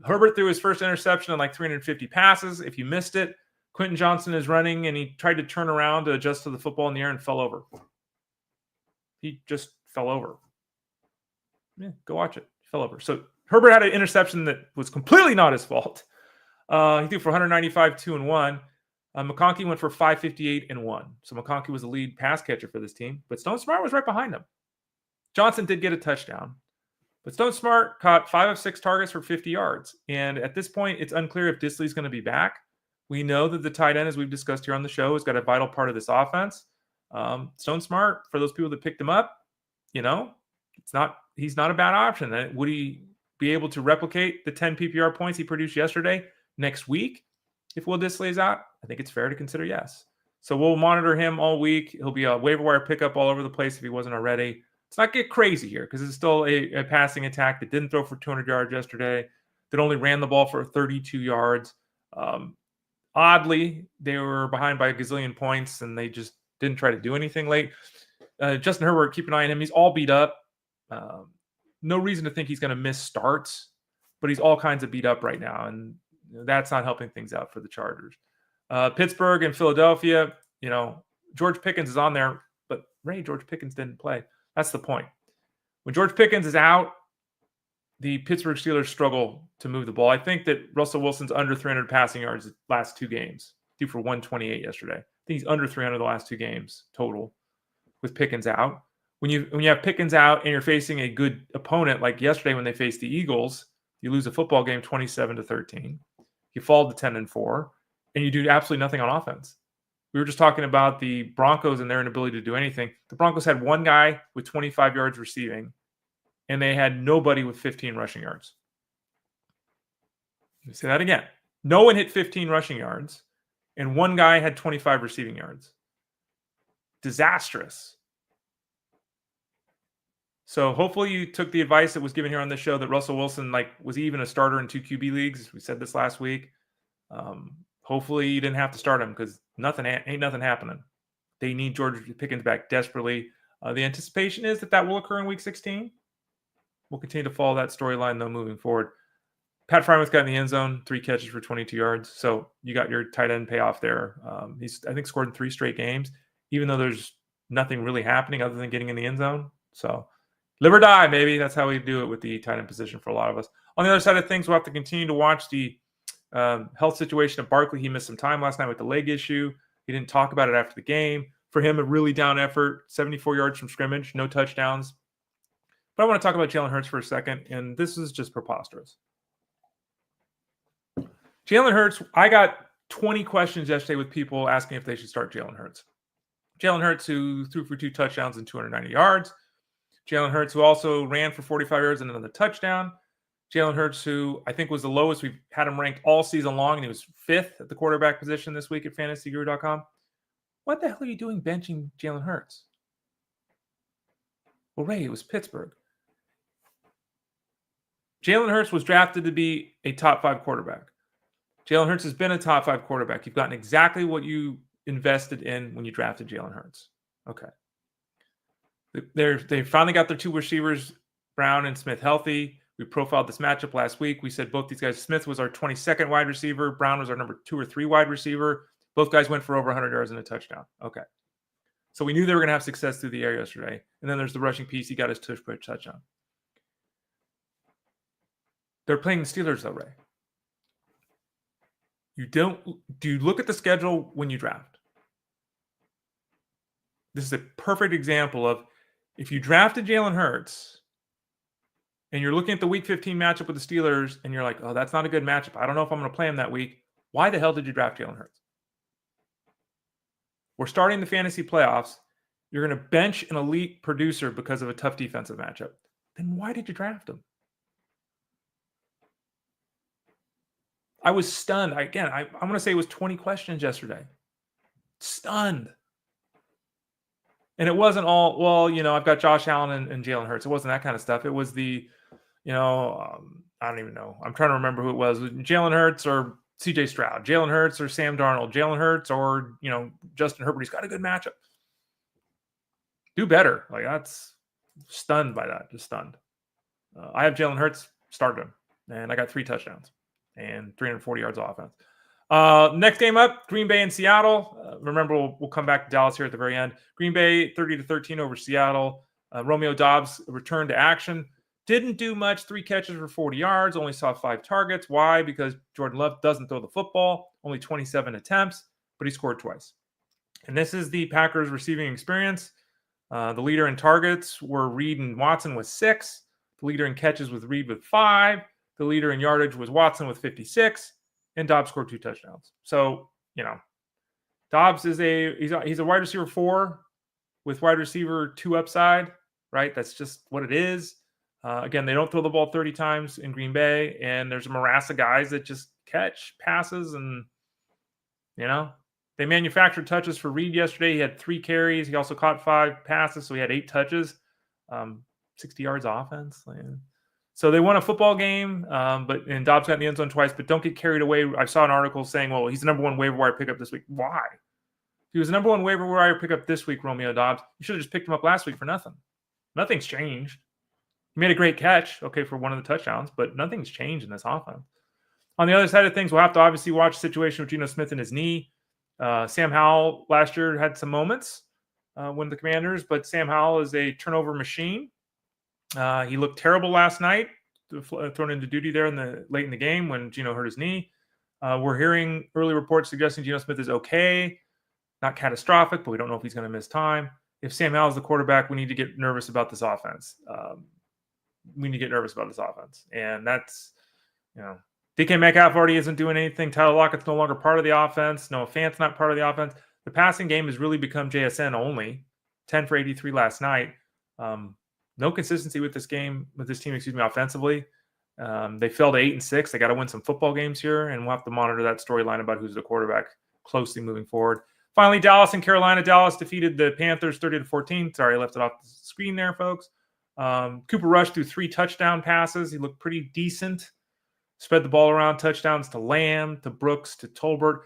Herbert threw his first interception on like 350 passes. If you missed it, Quentin Johnson is running, and he tried to turn around to adjust to the football in the air and fell over. He just fell over. Yeah, go watch it. He fell over. So Herbert had an interception that was completely not his fault. He threw for 195, 2 and 1. McConkey went for 558 and 1. So McConkey was the lead pass catcher for this team, but Stone Smarttt was right behind him. Johnson did get a touchdown. But Stone Smarttt caught 5 of 6 targets for 50 yards. And at this point, it's unclear if Disley's going to be back. We know that the tight end, as we've discussed here on the show, has got a vital part of this offense. Stone Smarttt, for those people that picked him up, he's not a bad option. Would he be able to replicate the 10 PPR points he produced yesterday next week if Will Dissly is out? I think it's fair to consider yes. So we'll monitor him all week. He'll be a waiver wire pickup all over the place if he wasn't already. Let's not get crazy here because it's still a passing attack that didn't throw for 200 yards yesterday, that only ran the ball for 32 yards. Oddly, they were behind by a gazillion points, and they just didn't try to do anything late. Justin Herbert, keep an eye on him. He's all beat up. No reason to think he's going to miss starts, but he's all kinds of beat up right now, and that's not helping things out for the Chargers. Pittsburgh and Philadelphia, George Pickens is on there, but George Pickens didn't play. That's the point. When George Pickens is out, the Pittsburgh Steelers struggle to move the ball. I think that Russell Wilson's under 300 passing yards the last two games. Due for 128 yesterday. I think he's under 300 the last two games total with Pickens out. When you have Pickens out and you're facing a good opponent like yesterday when they faced the Eagles, you lose a football game 27-13. You fall to 10-4, and you do absolutely nothing on offense. We were just talking about the Broncos and their inability to do anything. The Broncos had one guy with 25 yards receiving, and they had nobody with 15 rushing yards. Let me say that again. No one hit 15 rushing yards, and one guy had 25 receiving yards. Disastrous. So hopefully you took the advice that was given here on this show that Russell Wilson was even a starter in 2 QB leagues. We said this last week. Hopefully you didn't have to start him because ain't nothing happening. They need George Pickens back desperately. The anticipation is that will occur in Week 16. We'll continue to follow that storyline, though, moving forward. Pat Frymouth got in the end zone, 3 catches for 22 yards. So you got your tight end payoff there. He's, I think, scored in 3 straight games, even though there's nothing really happening other than getting in the end zone. So live or die, maybe. That's how we do it with the tight end position for a lot of us. On the other side of things, we'll have to continue to watch the health situation of Barkley. He missed some time last night with the leg issue. He didn't talk about it after the game. For him, a really down effort, 74 yards from scrimmage, no touchdowns. But I want to talk about Jalen Hurts for a second, and this is just preposterous. Jalen Hurts, I got 20 questions yesterday with people asking if they should start Jalen Hurts. Jalen Hurts, who threw for 2 touchdowns and 290 yards. Jalen Hurts, who also ran for 45 yards and another touchdown. Jalen Hurts, who I think was the lowest we've had him ranked all season long, and he was 5th at the quarterback position this week at fantasyguru.com. What the hell are you doing benching Jalen Hurts? Well, Ray, it was Pittsburgh. Jalen Hurts was drafted to be a top 5 quarterback. Jalen Hurts has been a top 5 quarterback. You've gotten exactly what you invested in when you drafted Jalen Hurts. Okay. They finally got their 2 receivers, Brown and Smith, healthy. We profiled this matchup last week. We said both these guys, Smith was our 22nd wide receiver. Brown was our number 2 or 3 wide receiver. Both guys went for over 100 yards and a touchdown. Okay. So we knew they were going to have success through the air yesterday. And then there's the rushing piece. He got his tush-push touchdown. They're playing the Steelers, though, Ray. Do you look at the schedule when you draft? This is a perfect example of if you drafted Jalen Hurts and you're looking at the Week 15 matchup with the Steelers and you're like, oh, that's not a good matchup. I don't know if I'm going to play him that week. Why the hell did you draft Jalen Hurts? We're starting the fantasy playoffs. You're going to bench an elite producer because of a tough defensive matchup. Then why did you draft him? I was stunned. I'm going to say it was 20 questions yesterday. Stunned. And it wasn't all, well, I've got Josh Allen and Jalen Hurts. It wasn't that kind of stuff. It was the, I don't even know. I'm trying to remember who it was. Jalen Hurts or CJ Stroud. Jalen Hurts or Sam Darnold. Jalen Hurts or, Justin Herbert. He's got a good matchup. Do better. That's stunned by that. Just stunned. I have Jalen Hurts, started him. And I got 3 touchdowns and 340 yards of offense. Next game up, Green Bay and Seattle. Remember, we'll come back to Dallas here at the very end. Green Bay 30-13 over Seattle. Romeo Doubs returned to action. Didn't do much. 3 catches for 40 yards. Only saw 5 targets. Why? Because Jordan Love doesn't throw the football. Only 27 attempts, but he scored twice. And this is the Packers receiving experience. The leader in targets were Reed and Watson with 6. The leader in catches was Reed with 5. The leader in yardage was Watson with 56. And Doubs scored 2 touchdowns. So, Doubs is he's a wide receiver 4 with wide receiver 2 upside, right? That's just what it is. Again, they don't throw the ball 30 times in Green Bay, and there's a morass of guys that just catch passes, and, they manufactured touches for Reed yesterday. He had 3 carries. He also caught 5 passes, so he had 8 touches, 60 yards offense. So they won a football game, and Doubs got in the end zone twice, but don't get carried away. I saw an article saying, well, he's the number 1 waiver wire pickup this week. Why? If he was the number 1 waiver wire pickup this week, Romeo Doubs, you should have just picked him up last week for nothing. Nothing's changed. He made a great catch, for one of the touchdowns, but nothing's changed in this offense. On the other side of things, we'll have to obviously watch the situation with Geno Smith and his knee. Sam Howell last year had some moments when the Commanders, but Sam Howell is a turnover machine. He looked terrible last night, thrown into duty there late in the game when Geno hurt his knee. We're hearing early reports suggesting Geno Smith is okay, not catastrophic, but we don't know if he's going to miss time. If Sam Howell is the quarterback, we need to get nervous about this offense. And that's, DK Metcalf already isn't doing anything. Tyler Lockett's no longer part of the offense. Noah Fant's not part of the offense. The passing game has really become JSN only. 10 for 83 last night. No consistency with this team, offensively. They fell to 8-6. They got to win some football games here, and we'll have to monitor that storyline about who's the quarterback closely moving forward. Finally, Dallas and Carolina. Dallas defeated the Panthers 30-14. Sorry, I left it off the screen there, folks. Cooper Rush threw 3 touchdown passes. He looked pretty decent. Spread the ball around, touchdowns to Lamb, to Brooks, to Tolbert.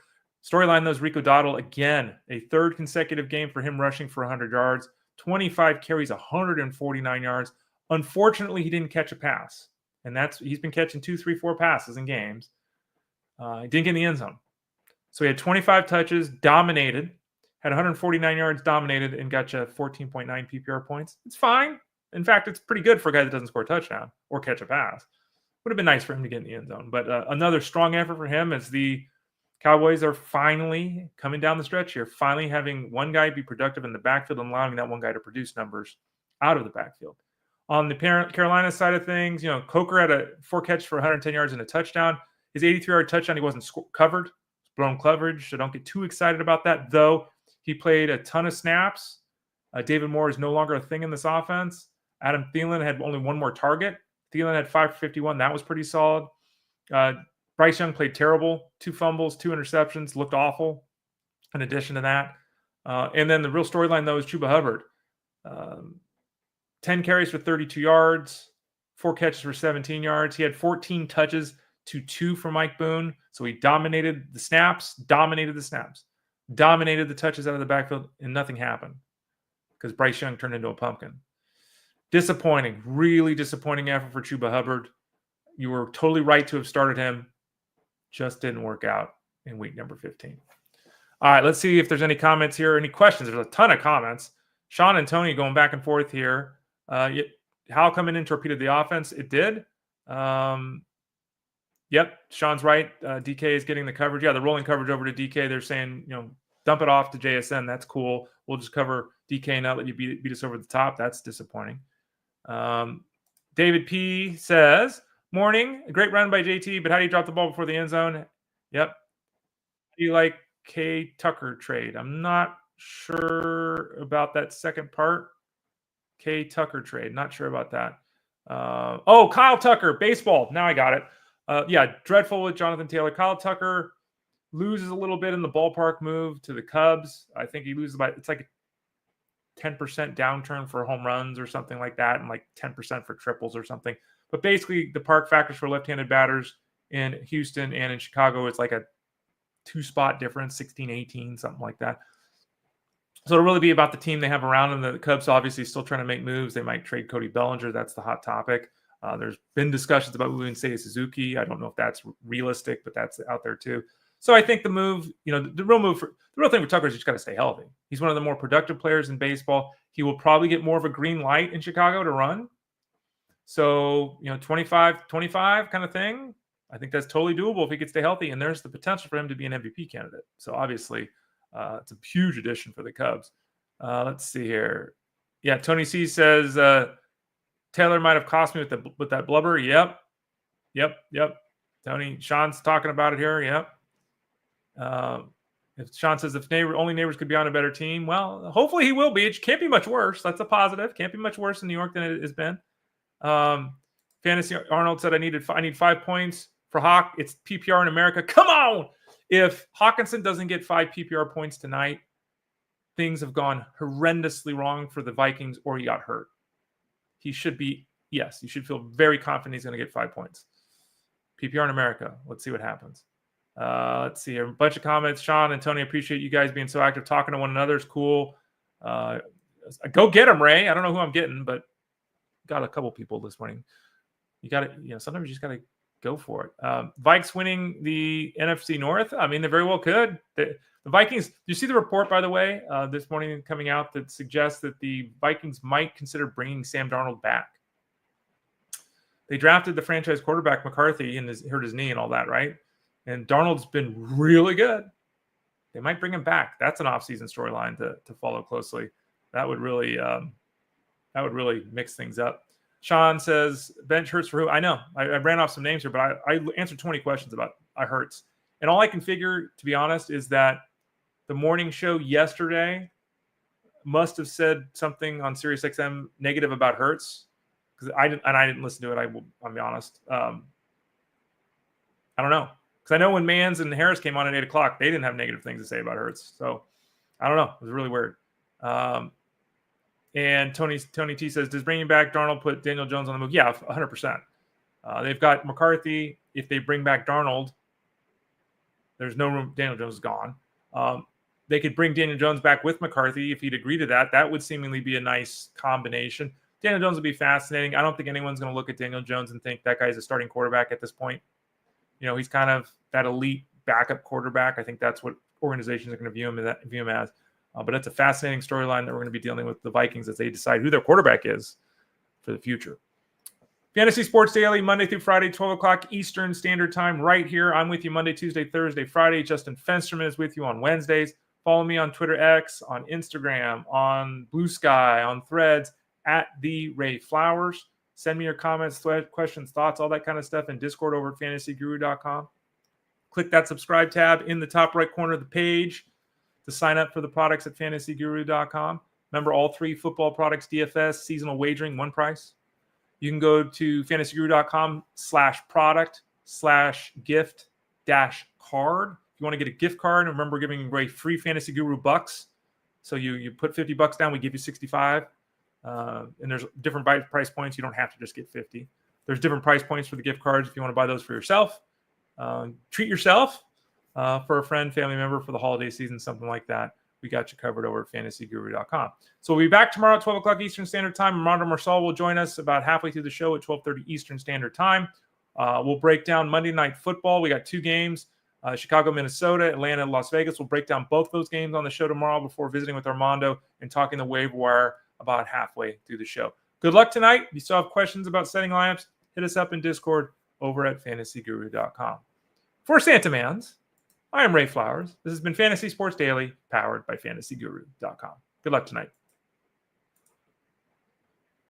Storyline, though, is Rico Dowdle. Again, a 3rd consecutive game for him rushing for 100 yards. 25 carries, 149 yards. Unfortunately, he didn't catch a pass. And he's been catching 2, 3, 4 passes in games. He didn't get in the end zone. So he had 25 touches, dominated, had 149 yards, dominated, and got you 14.9 PPR points. It's fine. In fact, it's pretty good for a guy that doesn't score a touchdown or catch a pass. Would have been nice for him to get in the end zone. But another strong effort for him as the Cowboys are finally coming down the stretch here, finally having one guy be productive in the backfield and allowing that one guy to produce numbers out of the backfield. On the Carolina side of things, Coker had 4 catches for 110 yards and a touchdown. His 83-yard touchdown, he wasn't covered. Blown coverage, so don't get too excited about that, though. He played a ton of snaps. David Moore is no longer a thing in this offense. Adam Thielen had only 1 more target. Thielen had 5 for 51. That was pretty solid. Bryce Young played terrible. 2 fumbles, 2 interceptions. Looked awful in addition to that. And then the real storyline, though, is Chuba Hubbard. 10 carries for 32 yards, 4 catches for 17 yards. He had 14 touches to 2 for Mike Boone. So he dominated the snaps, dominated the touches out of the backfield, and nothing happened because Bryce Young turned into a pumpkin. Disappointing, really disappointing effort for Chuba Hubbard. You were totally right to have started him. Just didn't work out in week number 15. All right, let's see if there's any comments here, any questions. There's a ton of comments. Sean and Tony going back and forth here. How coming in torpedoed the offense? It did. Yep, Sean's right. DK is getting the coverage. Yeah, the rolling coverage over to DK. They're saying, dump it off to JSN. That's cool. We'll just cover DK and not let you beat us over the top. That's disappointing. David P. says, morning, a great run by JT, but how do you drop the ball before the end zone? Yep. How do you like K. Tucker trade? I'm not sure about that second part. K. Tucker trade. Not sure about that. Kyle Tucker, baseball. Now I got it. Dreadful with Jonathan Taylor. Kyle Tucker loses a little bit in the ballpark move to the Cubs. I think he loses it's like a 10% downturn for home runs or something like that, and like 10% for triples or something. But basically, the park factors for left-handed batters in Houston and in Chicago, it's like a 2-spot difference, 16-18, something like that. So it'll really be about the team they have around them. The Cubs obviously still trying to make moves. They might trade Cody Bellinger. That's the hot topic. There's been discussions about moving Seiya Suzuki. I don't know if that's realistic, but that's out there too. So I think the move, the real thing for Tucker is he's got to stay healthy. He's one of the more productive players in baseball. He will probably get more of a green light in Chicago to run. So, 25 kind of thing. I think that's totally doable if he could stay healthy. And there's the potential for him to be an MVP candidate. So obviously, it's a huge addition for the Cubs. Let's see here. Yeah, Tony C says Taylor might have cost me with that blubber. Yep. Tony, Sean's talking about it here. Yep. If Sean says if only Nabers could be on a better team, well, hopefully he will be. It can't be much worse. That's a positive. Can't be much worse in New York than it has been. Fantasy Arnold said I need 5 points for Hawk. It's PPR in America. Come on! If Hawkinson doesn't get 5 PPR points tonight, things have gone horrendously wrong for the Vikings, or he got hurt. He should be, yes, you should feel very confident he's going to get 5 points. PPR in America. Let's see what happens. Let's see here. A bunch of comments. Sean and Tony, appreciate you guys being so active. Talking to one another is cool. Go get him, Ray. I don't know who I'm getting, but got a couple people this morning. You got to, sometimes you just got to go for it. Vikes winning the NFC North. I mean, they very well could. The Vikings, you see the report, by the way, this morning coming out that suggests that the Vikings might consider bringing Sam Darnold back. They drafted the franchise quarterback McCarthy and hurt his knee and all that, right? And Darnold's been really good. They might bring him back. That's an offseason storyline to follow closely. That would really mix things up. Sean says, bench hurts for who? I know. I ran off some names here, but I answered 20 questions about Hurts. And all I can figure, to be honest, is that the morning show yesterday must have said something on SiriusXM negative about Hurts. Because I didn't listen to it. I'll be honest. I don't know. Because I know when Mans and Harris came on at 8 o'clock, they didn't have negative things to say about Hurts. So I don't know. It was really weird. And Tony T says, does bringing back Darnold put Daniel Jones on the move? Yeah, 100%. They've got McCarthy. If they bring back Darnold, there's no room. Daniel Jones is gone. They could bring Daniel Jones back with McCarthy if he'd agree to that. That would seemingly be a nice combination. Daniel Jones would be fascinating. I don't think anyone's going to look at Daniel Jones and think that guy's a starting quarterback at this point. He's kind of that elite backup quarterback. I think that's what organizations are going to view him as. But it's a fascinating storyline that we're going to be dealing with the Vikings as they decide who their quarterback is for the future. Fantasy Sports Daily, Monday through Friday, 12 o'clock Eastern Standard Time, right here. I'm with you Monday, Tuesday, Thursday, Friday. Justin Fensterman is with you on Wednesdays. Follow me on Twitter X, on Instagram, on Blue Sky, on Threads, at the Ray Flowers. Send me your comments, questions, thoughts, all that kind of stuff in Discord over at fantasyguru.com. Click that subscribe tab in the top right corner of the page to sign up for the products at fantasyguru.com. Remember, all 3 football products, DFS, seasonal wagering, one price. You can go to fantasyguru.com/product/gift-card. If you want to get a gift card, remember, we're giving away free Fantasy Guru bucks. So you put $50 down, we give you 65. And there's different price points. You don't have to just get 50. There's different price points for the gift cards if you want to buy those for yourself. Treat yourself for a friend, family member for the holiday season, something like that. We got you covered over at fantasyguru.com. So we'll be back tomorrow at 12 o'clock Eastern Standard Time. Armando Marcel will join us about halfway through the show at 12:30 Eastern Standard Time. We'll break down Monday Night Football. We got 2 games, Chicago, Minnesota, Atlanta, Las Vegas. We'll break down both those games on the show tomorrow before visiting with Armando and talking the waiver wire about halfway through the show. Good luck tonight. If you still have questions about setting lineups, hit us up in Discord over at fantasyguru.com. For Santa Mans, I am Ray Flowers. This has been Fantasy Sports Daily, powered by fantasyguru.com. Good luck tonight.